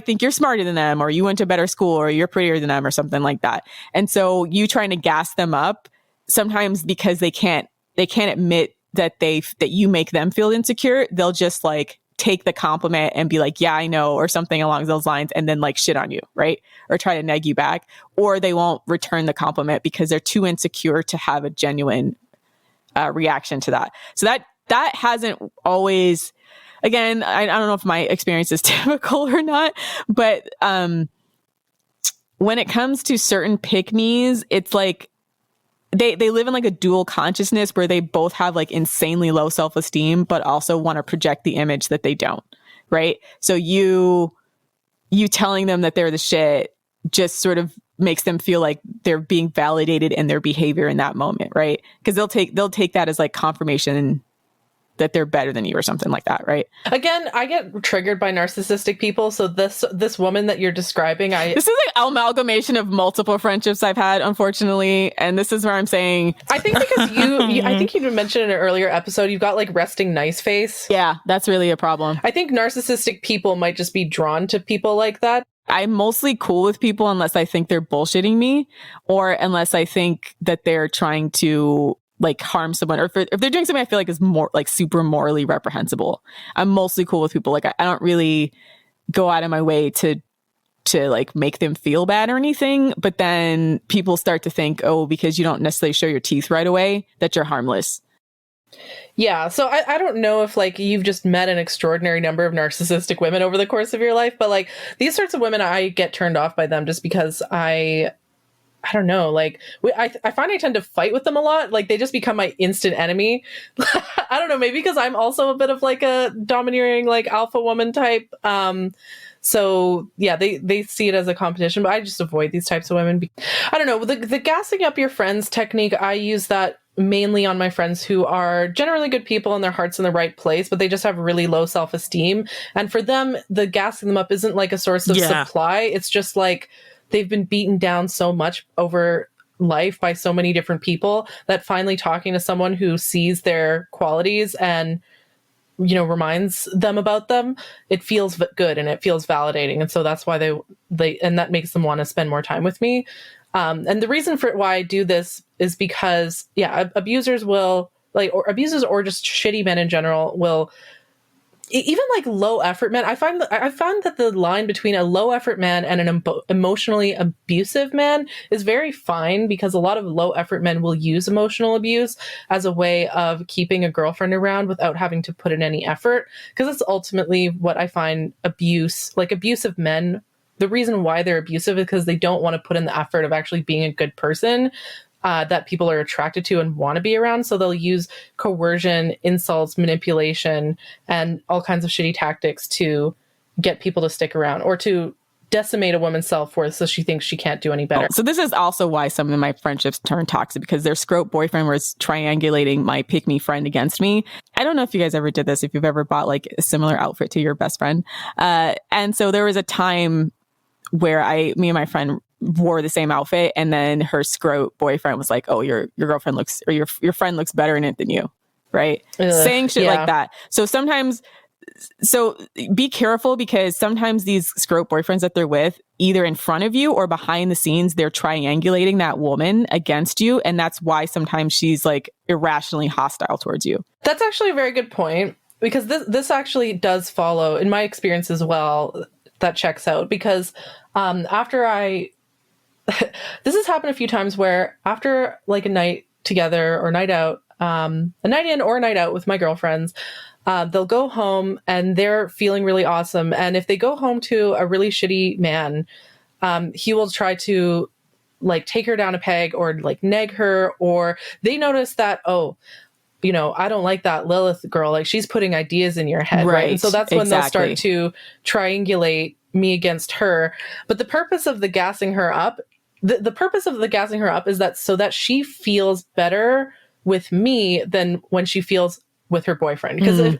think you're smarter than them or you went to a better school or you're prettier than them or something like that. And so you trying to gas them up sometimes because they can't admit that you make them feel insecure. They'll just like take the compliment and be like, yeah, I know, or something along those lines, and then like shit on you, right? Or try to neg you back, or they won't return the compliment because they're too insecure to have a genuine reaction to that. So that hasn't always, again, I don't know if my experience is typical or not, but when it comes to certain pick-me's, it's like, they live in like a dual consciousness where they both have like insanely low self-esteem, but also want to project the image that they don't. Right. So you telling them that they're the shit just sort of makes them feel like they're being validated in their behavior in that moment. Right. Because they'll take that as like confirmation that they're better than you or something like that, right? Again, I get triggered by narcissistic people. So this woman that you're describing, this is like amalgamation of multiple friendships I've had, unfortunately, and this is where I'm saying, I think because I think you mentioned in an earlier episode, you've got like resting nice face. Yeah, that's really a problem. I think narcissistic people might just be drawn to people like that. I'm mostly cool with people unless I think they're bullshitting me, or unless I think that they're trying to like harm someone, or if they're doing something I feel like is more like super morally reprehensible. I'm mostly cool with people. Like I don't really go out of my way to like make them feel bad or anything. But then people start to think, oh, because you don't necessarily show your teeth right away, that you're harmless. Yeah. So I don't know if like you've just met an extraordinary number of narcissistic women over the course of your life, but like these sorts of women, I get turned off by them just because I don't know, like I find I tend to fight with them a lot. Like they just become my instant enemy. I don't know, maybe because I'm also a bit of like a domineering, like alpha woman type. So yeah, they see it as a competition, but I just avoid these types of women. I don't know, the gassing up your friends technique, I use that mainly on my friends who are generally good people and their heart's in the right place, but they just have really low self-esteem. And for them, the gassing them up isn't like a source of supply. It's just like they've been beaten down so much over life by so many different people that finally talking to someone who sees their qualities and, you know, reminds them about them, it feels good and it feels validating. And so that's why they and that makes them want to spend more time with me. And the reason for why I do this is because, abusers will, or abusers or just shitty men in general will, even like low effort men. I found that the line between a low effort man and an emotionally abusive man is very fine, because a lot of low effort men will use emotional abuse as a way of keeping a girlfriend around without having to put in any effort. Because it's ultimately what I find abusive men. The reason why they're abusive is because they don't want to put in the effort of actually being a good person that people are attracted to and want to be around. So they'll use coercion, insults, manipulation, and all kinds of shitty tactics to get people to stick around or to decimate a woman's self-worth so she thinks she can't do any better. So this is also why some of my friendships turned toxic, because their scrope boyfriend was triangulating my Pikmi friend against me. I don't know if you guys ever did this, if you've ever bought like a similar outfit to your best friend. And so there was a time where me and my friend wore the same outfit, and then her scrote boyfriend was like, "Oh, your girlfriend looks, or your friend looks better in it than you," right? Ugh, saying shit like that. So be careful, because sometimes these scrote boyfriends that they're with, either in front of you or behind the scenes, they're triangulating that woman against you, and that's why sometimes she's like irrationally hostile towards you. That's actually a very good point, because this actually does follow in my experience as well. That checks out, because after this has happened a few times where after like a night together or night out, a night in or a night out with my girlfriends, they'll go home and they're feeling really awesome. And if they go home to a really shitty man, he will try to like take her down a peg or like neg her, or they notice that, oh, you know, I don't like that Lilith girl. Like, she's putting ideas in your head. Right. And so that's when they'll start to triangulate me against her. But the purpose of the gassing her up, the purpose of the gassing her up is that so that she feels better with me than when she feels with her boyfriend. Because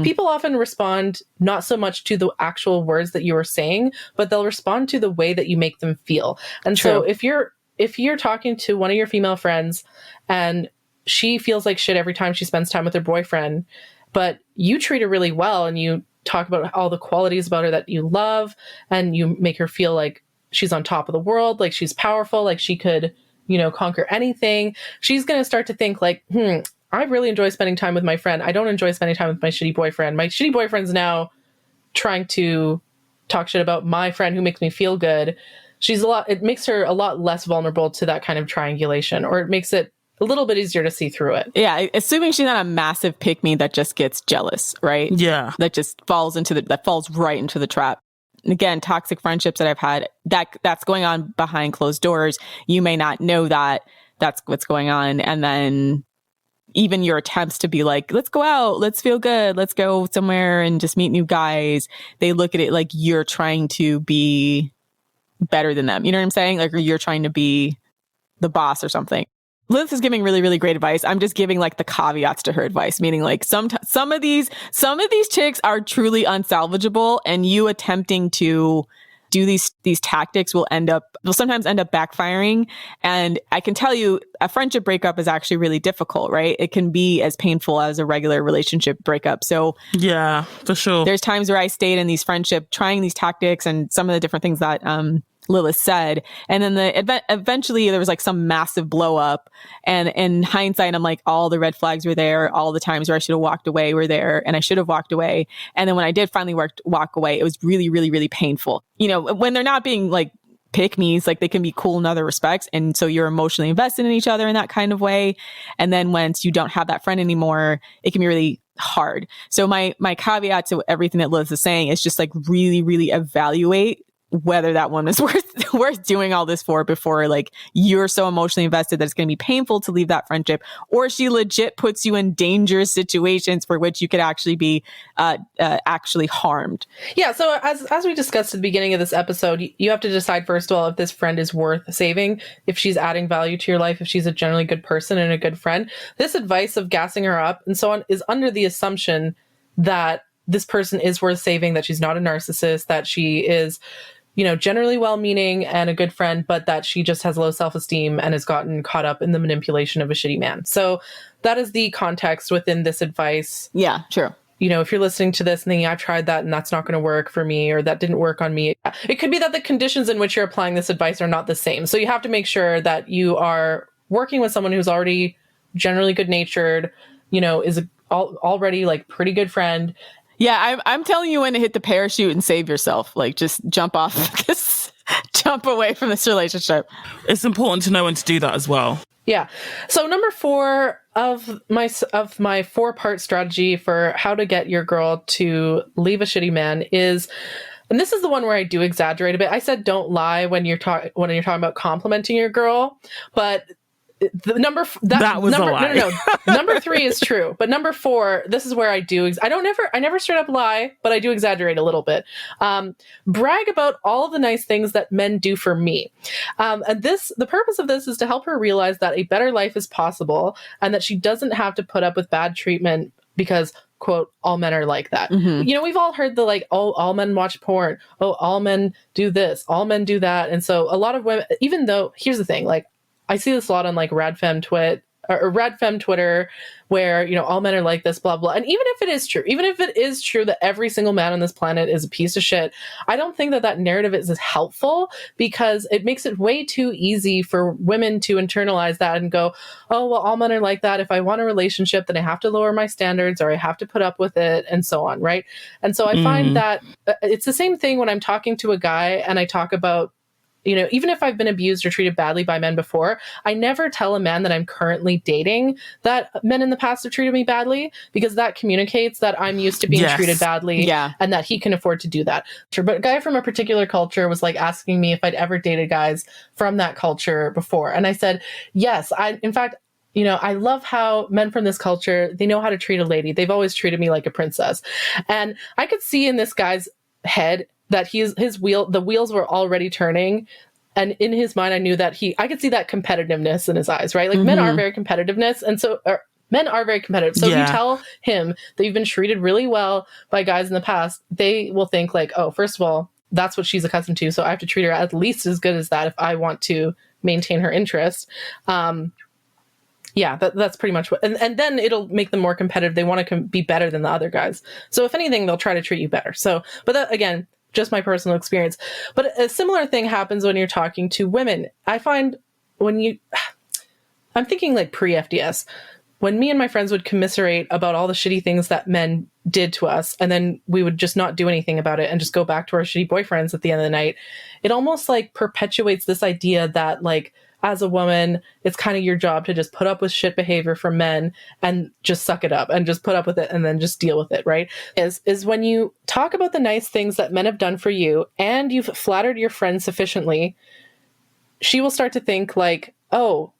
people often respond not so much to the actual words that you are saying, but they'll respond to the way that you make them feel. And so if you're talking to one of your female friends and she feels like shit every time she spends time with her boyfriend, but you treat her really well and you talk about all the qualities about her that you love, and you make her feel like she's on top of the world, like she's powerful, like she could, you know, conquer anything, she's going to start to think like, I really enjoy spending time with my friend. I don't enjoy spending time with my shitty boyfriend. My shitty boyfriend's now trying to talk shit about my friend who makes me feel good. It makes her a lot less vulnerable to that kind of triangulation, or it makes it a little bit easier to see through it. Yeah, assuming she's not a massive pick-me that just gets jealous, right? Yeah. That just falls right into the trap. And again, toxic friendships that I've had, that's going on behind closed doors. You may not know that that's what's going on. And then even your attempts to be like, let's go out, let's feel good, let's go somewhere and just meet new guys, they look at it like you're trying to be better than them. You know what I'm saying? Like, or you're trying to be the boss or something. Liz is giving really, really great advice. I'm just giving like the caveats to her advice, meaning like some of these chicks are truly unsalvageable, and you attempting to do these tactics will sometimes end up backfiring. And I can tell you, a friendship breakup is actually really difficult, right? It can be as painful as a regular relationship breakup. So yeah, for sure. There's times where I stayed in these friendships trying these tactics and some of the different things that Lilith said. And then eventually there was like some massive blow up. And in hindsight, I'm like, all the red flags were there. All the times where I should have walked away were there, and I should have walked away. And then when I did finally walk away, it was really, really, really painful. You know, when they're not being like pick-me's, like they can be cool in other respects. And so you're emotionally invested in each other in that kind of way. And then once you don't have that friend anymore, it can be really hard. So my caveat to everything that Liz is saying is just like really, really evaluate whether that one is worth doing all this for before like you're so emotionally invested that it's going to be painful to leave that friendship, or she legit puts you in dangerous situations for which you could actually be actually harmed. Yeah. So as we discussed at the beginning of this episode, you have to decide first of all if this friend is worth saving, if she's adding value to your life, if she's a generally good person and a good friend. This advice of gassing her up and so on is under the assumption that this person is worth saving, that she's not a narcissist, that she is, you know, generally well-meaning and a good friend, but that she just has low self-esteem and has gotten caught up in the manipulation of a shitty man. So that is the context within this advice. Yeah, true. You know, if you're listening to this and thinking, I've tried that and that's not going to work for me, or that didn't work on me, it could be that the conditions in which you're applying this advice are not the same. So you have to make sure that you are working with someone who's already generally good-natured, is already like pretty good friend. Yeah, I'm telling you when to hit the parachute and save yourself. Like, just jump off this, jump away from this relationship. It's important to know when to do that as well. Yeah. So number 4 of my 4-part strategy for how to get your girl to leave a shitty man is, and this is the one where I do exaggerate a bit. I said don't lie when you're talking about complimenting your girl, but the number lie. No. Number 3 is true, but number 4, this is where I never straight up lie, but I do exaggerate a little bit. Brag about all the nice things that men do for me, and the purpose of this is to help her realize that a better life is possible and that she doesn't have to put up with bad treatment because, quote, all men are like that. Mm-hmm. We've all heard the like, oh, all men watch porn, oh, all men do this, all men do that. And so a lot of women, even though, here's the thing, like, I see this a lot on like Radfem Twitter, where, all men are like this, blah, blah. And even if it is true that every single man on this planet is a piece of shit, I don't think that narrative is as helpful, because it makes it way too easy for women to internalize that and go, oh, well, all men are like that. If I want a relationship, then I have to lower my standards, or I have to put up with it, and so on, right? And so I find that it's the same thing when I'm talking to a guy and I talk about, even if I've been abused or treated badly by men before, I never tell a man that I'm currently dating that men in the past have treated me badly, because that communicates that I'm used to being treated badly, and that he can afford to do that. But a guy from a particular culture was like asking me if I'd ever dated guys from that culture before. And I said, yes. In fact, I love how men from this culture, they know how to treat a lady. They've always treated me like a princess. And I could see in this guy's head that the wheels were already turning, and in his mind I knew that I could see that competitiveness in his eyes, right? Like, men are very competitive. So if you tell him that you've been treated really well by guys in the past, they will think like, oh, first of all, that's what she's accustomed to, so I have to treat her at least as good as that if I want to maintain her interest. That's pretty much what, and then it'll make them more competitive. They want to be better than the other guys. So if anything, they'll try to treat you better. So, but that, again, just my personal experience. But a similar thing happens when you're talking to women. I find I'm thinking like pre-FDS, when me and my friends would commiserate about all the shitty things that men did to us, and then we would just not do anything about it and just go back to our shitty boyfriends at the end of the night, it almost like perpetuates this idea that, like, as a woman, it's kind of your job to just put up with shit behavior from men and just suck it up and just put up with it and then just deal with it, right? Is when you talk about the nice things that men have done for you and you've flattered your friend sufficiently, she will start to think like, oh,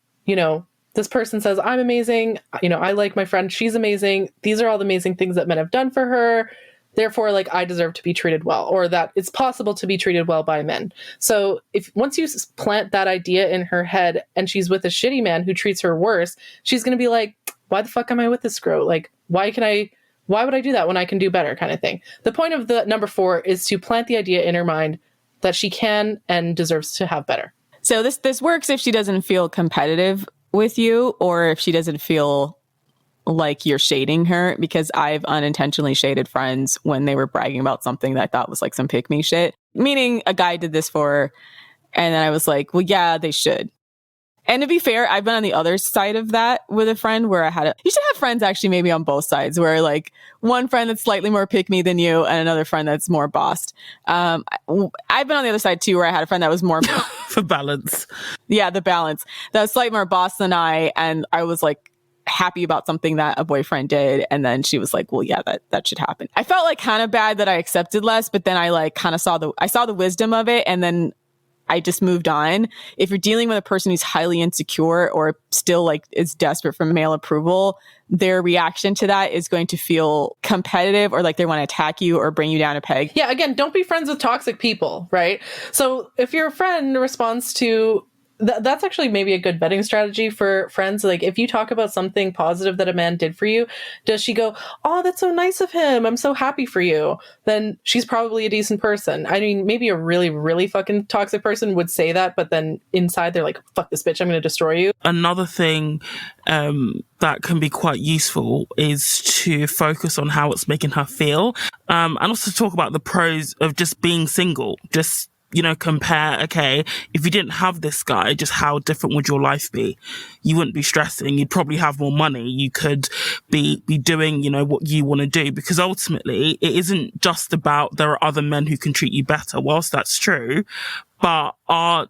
this person says I'm amazing, I like my friend, she's amazing, these are all the amazing things that men have done for her, therefore, like, I deserve to be treated well, or that it's possible to be treated well by men. So once you plant that idea in her head and she's with a shitty man who treats her worse, she's going to be like, why the fuck am I with this girl? Like, why would I do that when I can do better, kind of thing. The point of the number 4 is to plant the idea in her mind that she can and deserves to have better. So this works if she doesn't feel competitive with you, or if she doesn't feel like you're shading her, because I've unintentionally shaded friends when they were bragging about something that I thought was like some Pikmi shit. Meaning a guy did this for her, and then I was like, well, yeah, they should. And to be fair, I've been on the other side of that with a friend where you should have friends actually maybe on both sides, where like one friend that's slightly more Pikmi than you and another friend that's more bossed. I've been on the other side too, where I had a friend that was more for balance. Yeah, the balance. That was slightly more boss than I, and I was like happy about something that a boyfriend did, and then she was like, well, yeah, that should happen. I felt like kind of bad that I accepted less, but then I like kind of saw the wisdom of it, and then I just moved on. If you're dealing with a person who's highly insecure or still like is desperate for male approval, their reaction to that is going to feel competitive, or like they want to attack you or bring you down a peg. Yeah, again, don't be friends with toxic people, right? So if your friend responds to that's actually maybe a good vetting strategy for friends. Like, if you talk about something positive that a man did for you, does she go, oh, that's so nice of him, I'm so happy for you? Then she's probably a decent person. I mean, maybe a really, really fucking toxic person would say that, but then inside they're like, fuck this bitch, I'm going to destroy you. Another thing that can be quite useful is to focus on how it's making her feel, and also talk about the pros of just being single. Just compare, okay, if you didn't have this guy, just how different would your life be? You wouldn't be stressing. You'd probably have more money. You could be doing, what you want to do, because ultimately it isn't just about there are other men who can treat you better. Whilst that's true, but our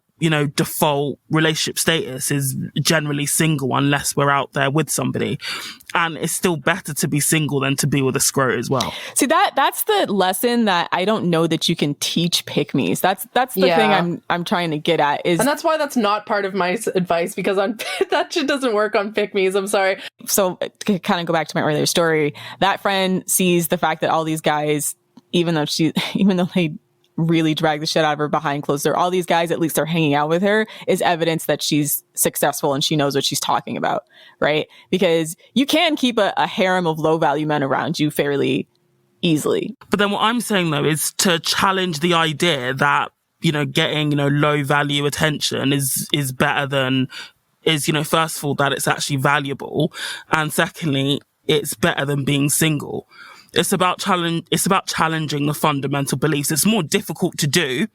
default relationship status is generally single unless we're out there with somebody. And it's still better to be single than to be with a scrote as well. See, that's the lesson that I don't know that you can teach pick-me's. That's the thing I'm trying to get at. And that's why that's not part of my advice, because that shit doesn't work on pick-me's. I'm sorry. So to kind of go back to my earlier story, that friend sees the fact that all these guys, even though they really drag the shit out of her behind closed door, all these guys at least are hanging out with her, is evidence that she's successful and she knows what she's talking about, right? Because you can keep a harem of low value men around you fairly easily. But then what I'm saying though is to challenge the idea that getting low value attention is better than first of all that it's actually valuable, and secondly it's better than being single. It's about challenging the fundamental beliefs. It's more difficult to do.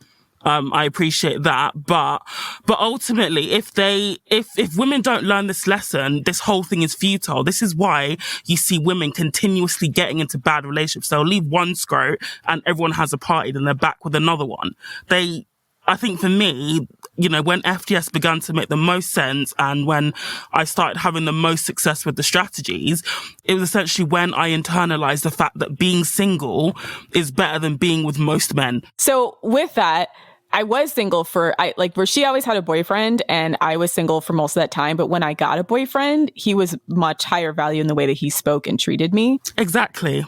I appreciate that, but ultimately, if women don't learn this lesson, this whole thing is futile. This is why you see women continuously getting into bad relationships. They'll leave one scrote and everyone has a party, then they're back with another one. I think for me, when FDS began to make the most sense and when I started having the most success with the strategies, it was essentially when I internalized the fact that being single is better than being with most men. So with that, I was single where she always had a boyfriend and I was single for most of that time. But when I got a boyfriend, he was much higher value in the way that he spoke and treated me. Exactly.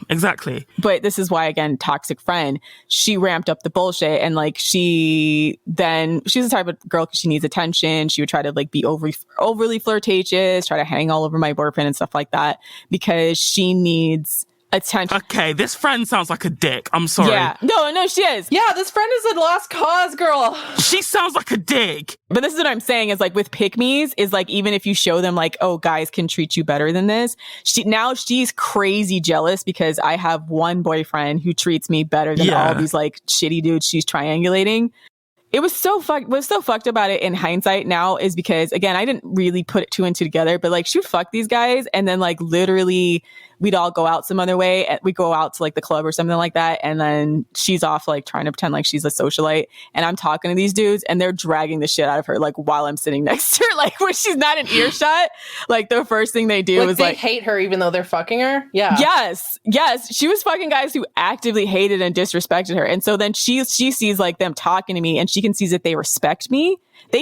But this is why, again, toxic friend, she ramped up the bullshit. And she's the type of girl, because she needs attention. She would try to be overly flirtatious, try to hang all over my boyfriend and stuff like that, because she needs attention. Okay, this friend sounds like a dick. I'm sorry. Yeah. No, she is. Yeah, this friend is a lost cause, girl. She sounds like a dick. But this is what I'm saying is with pick-me's is even if you show them oh, guys can treat you better than this. She's crazy jealous because I have one boyfriend who treats me better than all these shitty dudes she's triangulating. It was so fucked about it in hindsight now is because, again, I didn't really put two and two together, but she would fuck these guys and then literally we'd all go out some other way. And we go out to the club or something like that. And then she's off trying to pretend like she's a socialite. And I'm talking to these dudes and they're dragging the shit out of her while I'm sitting next to her, when she's not in earshot. The first thing they do is they hate her even though they're fucking her. Yeah. Yes. She was fucking guys who actively hated and disrespected her. And so then she sees them talking to me and she can see that they respect me.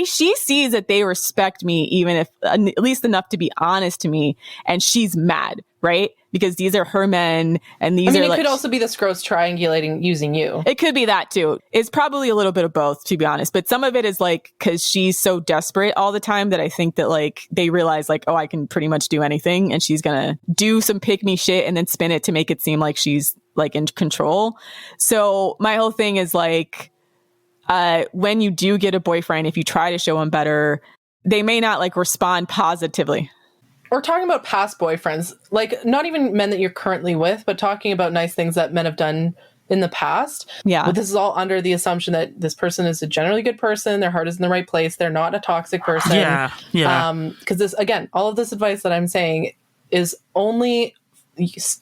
She sees that they respect me, even if at least enough to be honest to me. And she's mad, right? Because these are her men and these are it could also be the scrotes triangulating using you. It could be that too. It's probably a little bit of both, to be honest. But some of it is because she's so desperate all the time that I think that they realize oh, I can pretty much do anything. And she's going to do some pick me shit and then spin it to make it seem like she's in control. So my whole thing is when you do get a boyfriend, if you try to show them better, they may not respond positively. Or talking about past boyfriends, not even men that you're currently with, but talking about nice things that men have done in the past. Yeah. But this is all under the assumption that this person is a generally good person. Their heart is in the right place. They're not a toxic person. Yeah. Because this, again, all of this advice that I'm saying is only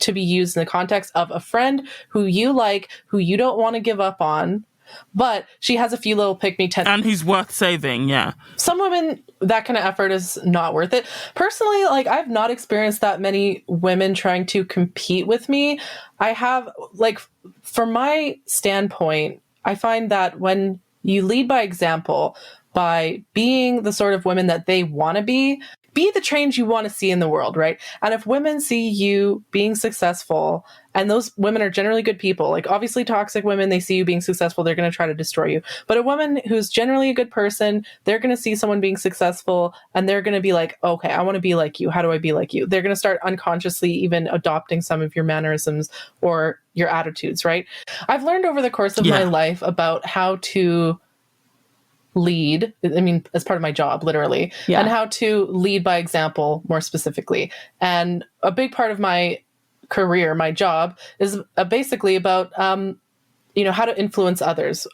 to be used in the context of a friend who you who you don't want to give up on, but she has a few little pick-me tendencies. And who's worth saving, yeah. Some women, that kind of effort is not worth it. Personally, I've not experienced that many women trying to compete with me. I have, from my standpoint, I find that when you lead by example, by being the sort of women that they want to be the change you want to see in the world, right? And if women see you being successful, and those women are generally good people, obviously toxic women, they see you being successful, they're going to try to destroy you. But a woman who's generally a good person, they're going to see someone being successful and they're going to be okay, I want to be like you. How do I be like you? They're going to start unconsciously even adopting some of your mannerisms or your attitudes, right? I've learned over the course of my life about how to lead, as part of my job, literally, and how to lead by example more specifically. And a big part of my career, my job, is basically about, how to influence others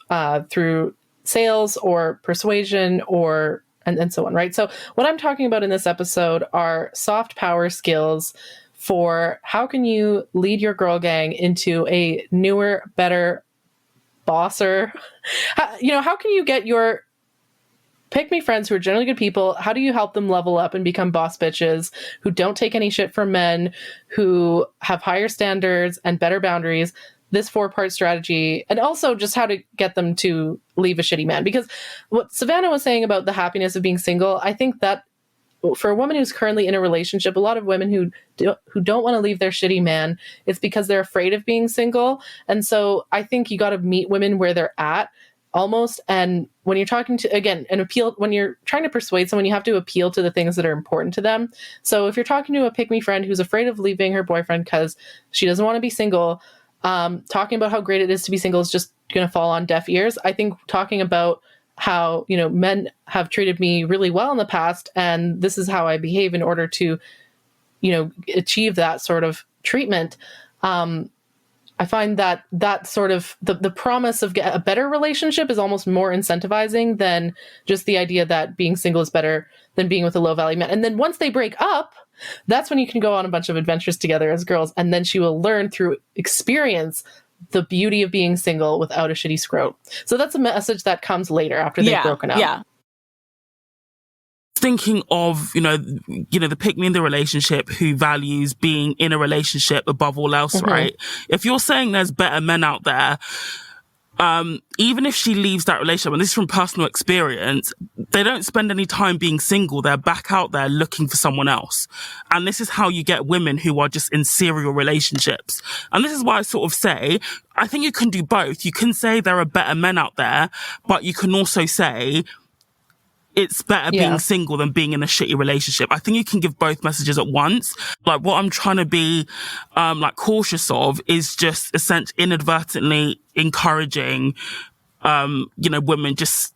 through sales or persuasion or and so on, right? So what I'm talking about in this episode are soft power skills for how can you lead your girl gang into a newer, better bosser. How can you get your pick me friends who are generally good people? How do you help them level up and become boss bitches who don't take any shit from men, who have higher standards and better boundaries? This 4-part strategy, and also just how to get them to leave a shitty man. Because what Savannah was saying about the happiness of being single, I think that for a woman who's currently in a relationship, a lot of women who don't want to leave their shitty man, it's because they're afraid of being single. And so I think you got to meet women where they're at almost. And when you're talking to, again, when you're trying to persuade someone, you have to appeal to the things that are important to them. So if you're talking to a pick-me friend who's afraid of leaving her boyfriend because she doesn't want to be single, talking about how great it is to be single is just going to fall on deaf ears. I think talking about how, men have treated me really well in the past, and this is how I behave in order to, achieve that sort of treatment. I find that sort of the promise of a better relationship is almost more incentivizing than just the idea that being single is better than being with a low value man. And then once they break up, that's when you can go on a bunch of adventures together as girls. And then she will learn through experience the beauty of being single without a shitty scrote. So that's a message that comes later after they've broken up. Yeah. Thinking of, the pick me in the relationship who values being in a relationship above all else, right? If you're saying there's better men out there, even if she leaves that relationship, and this is from personal experience, they don't spend any time being single. They're back out there looking for someone else. And this is how you get women who are just in serial relationships. And this is why I sort of say, I think you can do both. You can say there are better men out there, but you can also say it's better being single than being in a shitty relationship. I think you can give both messages at once. Like, what I'm trying to be, cautious of is just inadvertently encouraging, women just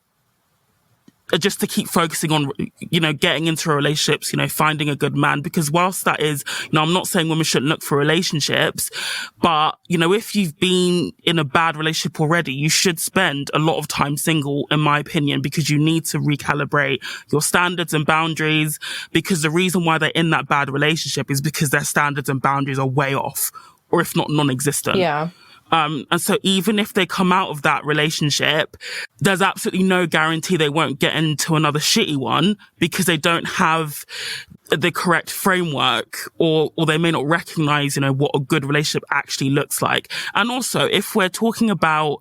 to keep focusing on, getting into relationships, finding a good man. Because whilst that is, I'm not saying women shouldn't look for relationships, but, if you've been in a bad relationship already, you should spend a lot of time single, in my opinion, because you need to recalibrate your standards and boundaries. Because the reason why they're in that bad relationship is because their standards and boundaries are way off, or if not non-existent. Yeah. And so even if they come out of that relationship, there's absolutely no guarantee they won't get into another shitty one because they don't have the correct framework, or they may not recognize, what a good relationship actually looks like. And also, if we're talking about,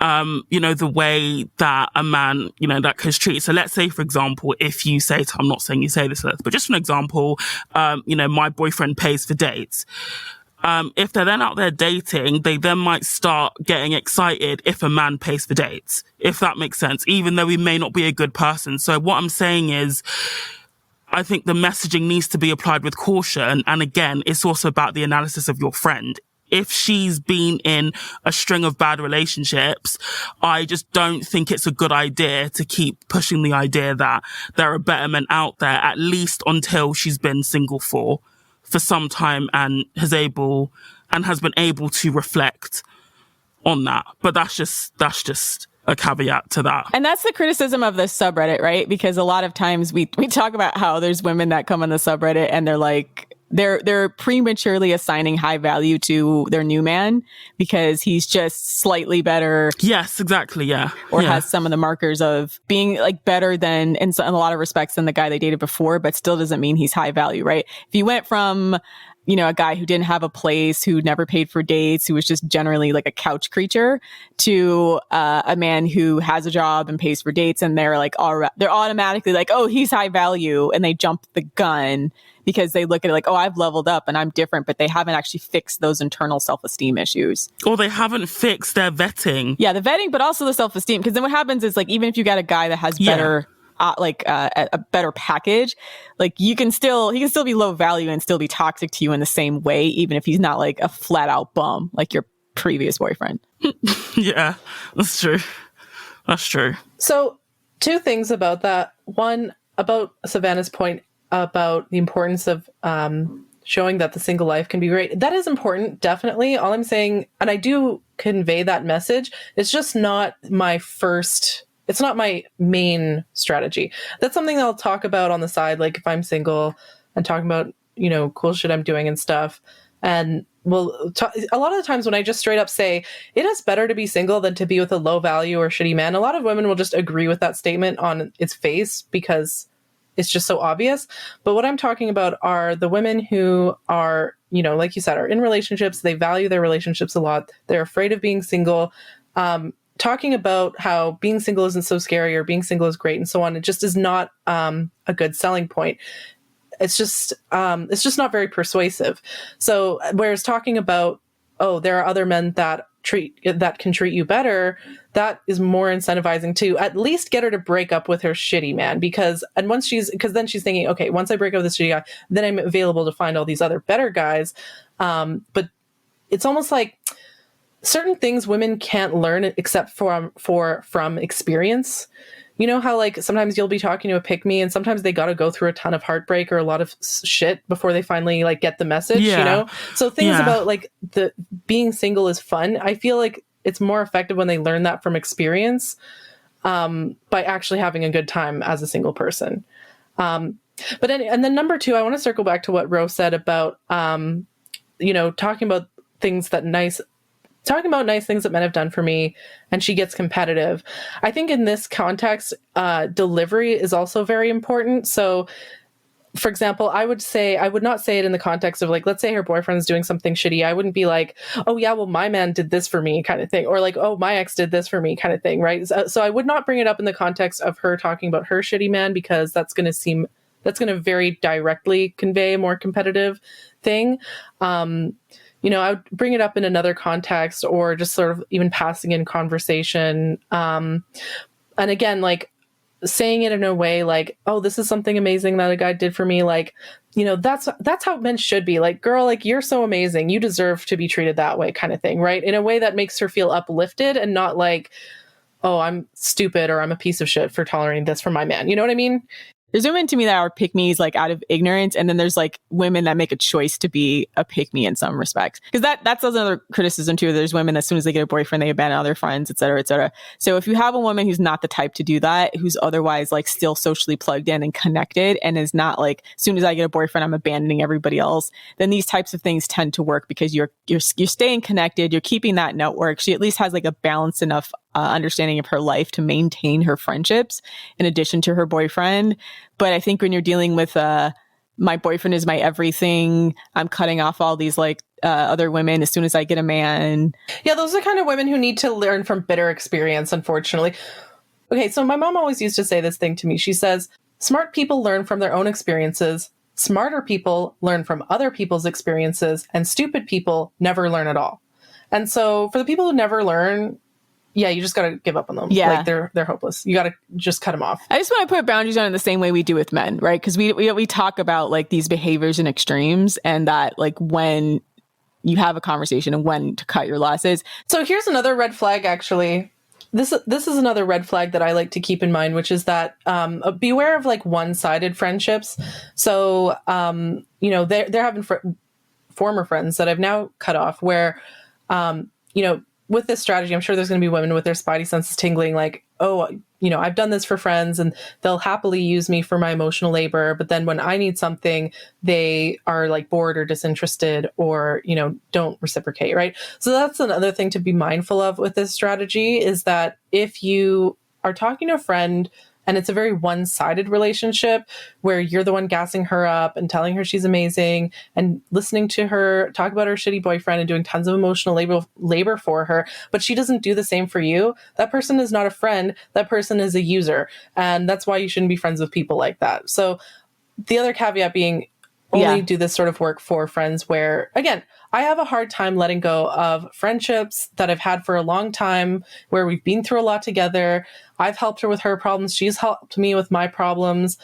the way that a man, that is treated. So let's say, for example, if you say I'm not saying you say this, but just an example, my boyfriend pays for dates. If they're then out there dating, they then might start getting excited if a man pays for dates, if that makes sense, even though he may not be a good person. So what I'm saying is, I think the messaging needs to be applied with caution. And again, it's also about the analysis of your friend. If she's been in a string of bad relationships, I just don't think it's a good idea to keep pushing the idea that there are better men out there, at least until she's been single for some time and has been able to reflect on that. But that's just a caveat to that. And that's the criticism of the subreddit, right? Because a lot of times we talk about how there's women that come on the subreddit and they're like, they're prematurely assigning high value to their new man because he's just slightly better. Yes, exactly. Yeah. Or has some of the markers of being like better than in a lot of respects than the guy they dated before, but still doesn't mean he's high value, right? If you went from, a guy who didn't have a place, who never paid for dates, who was just generally like a couch creature, to a man who has a job and pays for dates, and they're like, they're automatically like, oh, he's high value, and they jump the gun because they look at it like, oh, I've leveled up and I'm different, but they haven't actually fixed those internal self-esteem issues. Or they haven't fixed their vetting. Yeah, the vetting, but also the self-esteem. Because then what happens is, like, even if you got a guy that has better, a better package, like he can still be low value and still be toxic to you in the same way, even if he's not like a flat out bum like your previous boyfriend. Yeah, that's true. That's true. So 2 things about that. One, about Savannah's point about the importance of showing that the single life can be great. That is important, definitely. All I'm saying, and I do convey that message, it's just not it's not my main strategy. That's something that I'll talk about on the side, like if I'm single and talking about, cool shit I'm doing and stuff. And a lot of the times when I just straight up say it is better to be single than to be with a low value or shitty man, a lot of women will just agree with that statement on its face because it's just so obvious. But what I'm talking about are the women who are, like you said, are in relationships. They value their relationships a lot. They're afraid of being single. Talking about how being single isn't so scary or being single is great and so on. It just is not a good selling point. It's just not very persuasive. So whereas talking about, there are other men that can treat you better, that is more incentivizing to at least get her to break up with her shitty man. Because then she's thinking, okay, once I break up with this shitty guy, then I'm available to find all these other better guys. But it's almost like certain things women can't learn except from experience. You know how like sometimes you'll be talking to a Pikmi and sometimes they got to go through a ton of heartbreak or a lot of shit before they finally like get the message, So things about like the being single is fun. I feel like it's more effective when they learn that from experience, by actually having a good time as a single person. And then number 2, I want to circle back to what Rose said about, talking about nice things that men have done for me, and she gets competitive. I think in this context, delivery is also very important. So, for example, I would not say it in the context of like, let's say her boyfriend's doing something shitty. I wouldn't be like, oh yeah, well, my man did this for me kind of thing. Or like, oh, my ex did this for me kind of thing, right? So I would not bring it up in the context of her talking about her shitty man, because that's going to very directly convey a more competitive thing. I would bring it up in another context or just sort of even passing in conversation. And again, like saying it in a way like, oh, this is something amazing that a guy did for me. Like, that's how men should be. Like, girl, like you're so amazing. You deserve to be treated that way kind of thing, right? In a way that makes her feel uplifted and not like, oh, I'm stupid or I'm a piece of shit for tolerating this from my man. You know what I mean? There's women to me that are pick-me's like out of ignorance, and then there's like women that make a choice to be a pick-me in some respects. Because that's another criticism too. There's women, as soon as they get a boyfriend, they abandon other friends, et cetera, et cetera. So if you have a woman who's not the type to do that, who's otherwise like still socially plugged in and connected, and is not like, as soon as I get a boyfriend, I'm abandoning everybody else, then these types of things tend to work because you're staying connected, you're keeping that network. She at least has like a balanced enough understanding of her life to maintain her friendships in addition to her boyfriend. But I think when you're dealing with my boyfriend is my everything, I'm cutting off all these like other women as soon as I get a man. Yeah, those are the kind of women who need to learn from bitter experience, unfortunately. Okay, so my mom always used to say this thing to me. She says, smart people learn from their own experiences, smarter people learn from other people's experiences, and stupid people never learn at all. And so for the people who never learn, yeah, you just got to give up on them. Yeah. Like they're hopeless. You got to just cut them off. I just want to put boundaries on in the same way we do with men, right? Because we talk about like these behaviors and extremes, and that like when you have a conversation and when to cut your losses. So here's another red flag, actually. This is another red flag that I like to keep in mind, which is that beware of like one-sided friendships. So, they're having former friends that I've now cut off where, with this strategy, I'm sure there's going to be women with their spidey senses tingling like, oh, I've done this for friends and they'll happily use me for my emotional labor. But then when I need something, they are like bored or disinterested or, don't reciprocate. Right. So that's another thing to be mindful of with this strategy, is that if you are talking to a friend and it's a very one-sided relationship where you're the one gassing her up and telling her she's amazing and listening to her talk about her shitty boyfriend and doing tons of emotional labor for her, but she doesn't do the same for you, that person is not a friend. That person is a user. And that's why you shouldn't be friends with people like that. So the other caveat being, only do this sort of work for friends where, again, I have a hard time letting go of friendships that I've had for a long time, where we've been through a lot together. I've helped her with her problems. She's helped me with my problems.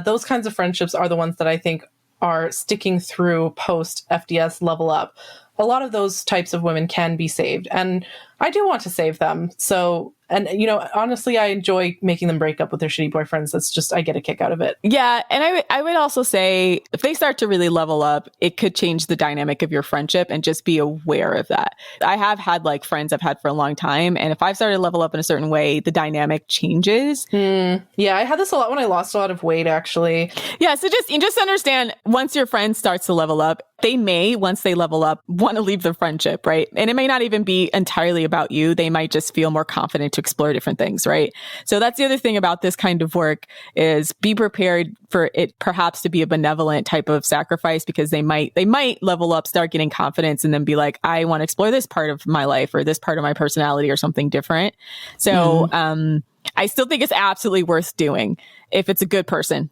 Those kinds of friendships are the ones that I think are sticking through post FDS level up. A lot of those types of women can be saved. And I do want to save them. So, and honestly, I enjoy making them break up with their shitty boyfriends. That's just, I get a kick out of it. Yeah. And I would also say if they start to really level up, it could change the dynamic of your friendship, and just be aware of that. I have had like friends I've had for a long time. And if I've started to level up in a certain way, the dynamic changes. Yeah. I had this a lot when I lost a lot of weight, actually. Yeah. So just understand, once your friend starts to level up, they may, once they level up, want to leave the friendship, right? And it may not even be entirely about you. They might just feel more confident to explore different things, right? So that's the other thing about this kind of work, is be prepared for it perhaps to be a benevolent type of sacrifice, because they might level up, start getting confidence, and then be like, I want to explore this part of my life or this part of my personality or something different. So I still think it's absolutely worth doing if it's a good person.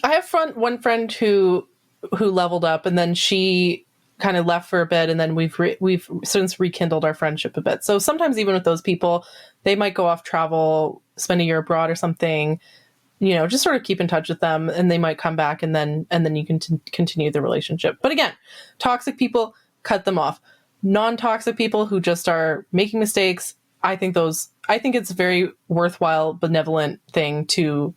I have one friend who leveled up, and then she kind of left for a bit, and then we've since rekindled our friendship a bit. So sometimes even with those people, they might go off travel, spend a year abroad or something, just sort of keep in touch with them, and they might come back, and then you can continue the relationship. But again, toxic people, cut them off. Non-toxic people who just are making mistakes, I think it's a very worthwhile, benevolent thing to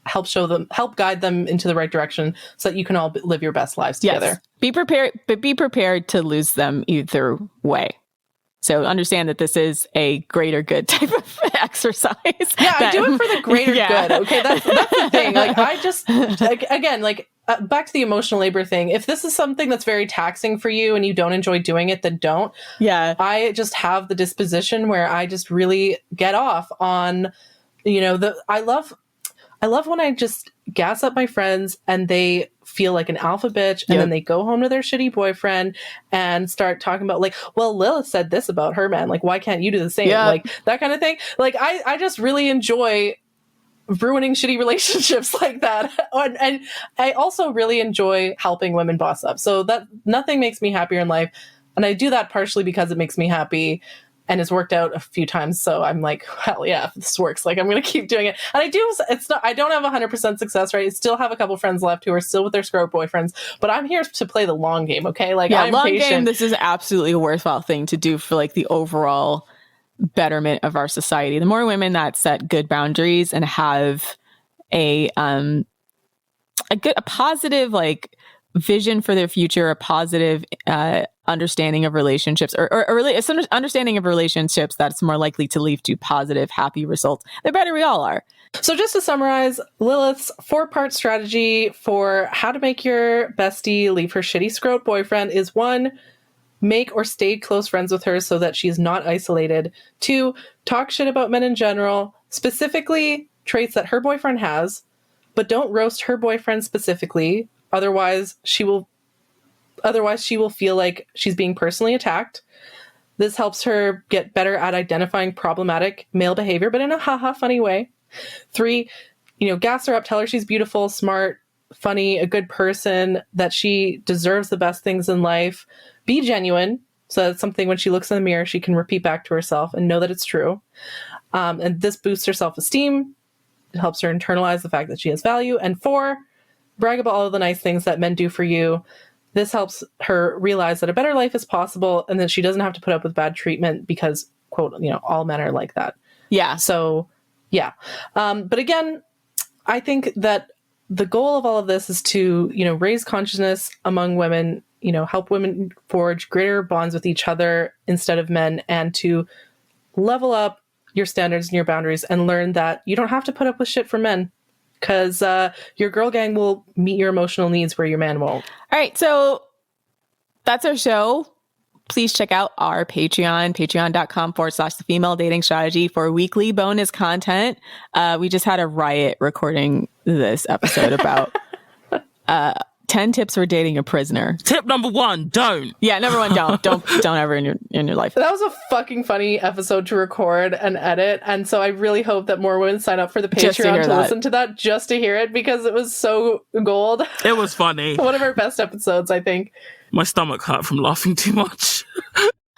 help guide them into the right direction, so that you can all live your best lives together. Yes. Be prepared to lose them either way. So understand that this is a greater good type of exercise. Yeah, I do it for the greater good. Okay, that's the thing. Like, I just, again, back to the emotional labor thing. If this is something that's very taxing for you and you don't enjoy doing it, then don't. Yeah. I just have the disposition where I just really get off on, I love when I just gas up my friends and they feel like an alpha bitch, and then they go home to their shitty boyfriend and start talking about, like, well, Lilith said this about her man. Like, why can't you do the same? Yeah. Like, that kind of thing. Like, I just really enjoy ruining shitty relationships like that. And I also really enjoy helping women boss up. So that nothing makes me happier in life. And I do that partially because it makes me happy. And it's worked out a few times. So I'm like, hell yeah, if this works, like, I'm going to keep doing it. And I don't have 100% success, right? I still have a couple friends left who are still with their scrote boyfriends, but I'm here to play the long game. Okay. Like, I'm long patient. game. This is absolutely a worthwhile thing to do for like the overall betterment of our society. The more women that set good boundaries and have a positive, like, vision for their future, a positive, understanding of relationships, or really some understanding of relationships that's more likely to lead to positive, happy results, the better we all are. So just to summarize, Lilith's 4-part strategy for how to make your bestie leave her shitty scrote boyfriend is: 1, make or stay close friends with her so that she's not isolated. 2, talk shit about men in general, specifically traits that her boyfriend has, but don't roast her boyfriend specifically. Otherwise, she will feel like she's being personally attacked. This helps her get better at identifying problematic male behavior, but in a haha funny way. 3, gas her up, tell her she's beautiful, smart, funny, a good person, that she deserves the best things in life. Be genuine, so that's something when she looks in the mirror, she can repeat back to herself and know that it's true. And this boosts her self-esteem. It helps her internalize the fact that she has value. And 4, brag about all of the nice things that men do for you. This helps her realize that a better life is possible, and that she doesn't have to put up with bad treatment because, quote, all men are like that. Yeah. So, yeah. But again, I think that the goal of all of this is to, raise consciousness among women, help women forge greater bonds with each other instead of men, and to level up your standards and your boundaries and learn that you don't have to put up with shit from men. Because your girl gang will meet your emotional needs where your man won't. All right, so that's our show. Please check out our Patreon, patreon.com/the female dating strategy for weekly bonus content. We just had a riot recording this episode about 10 tips for dating a prisoner. Tip number 1, don't. Yeah, number 1, don't ever in your life. That was a fucking funny episode to record and edit, and so I really hope that more women sign up for the Patreon to listen to that, just to hear it, because it was so gold. It was funny. One of our best episodes, I think. My stomach hurt from laughing too much.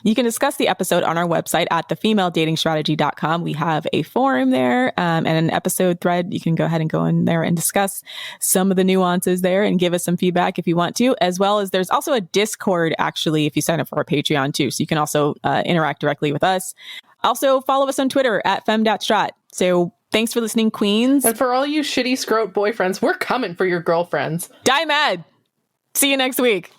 You can discuss the episode on our website at thefemaledatingstrategy.com. We have a forum there and an episode thread. You can go ahead and go in there and discuss some of the nuances there and give us some feedback if you want to, as well as there's also a Discord, actually, if you sign up for our Patreon too. So you can also interact directly with us. Also, follow us on Twitter at fem.strat. So thanks for listening, queens. And for all you shitty scrote boyfriends, we're coming for your girlfriends. Die mad. See you next week.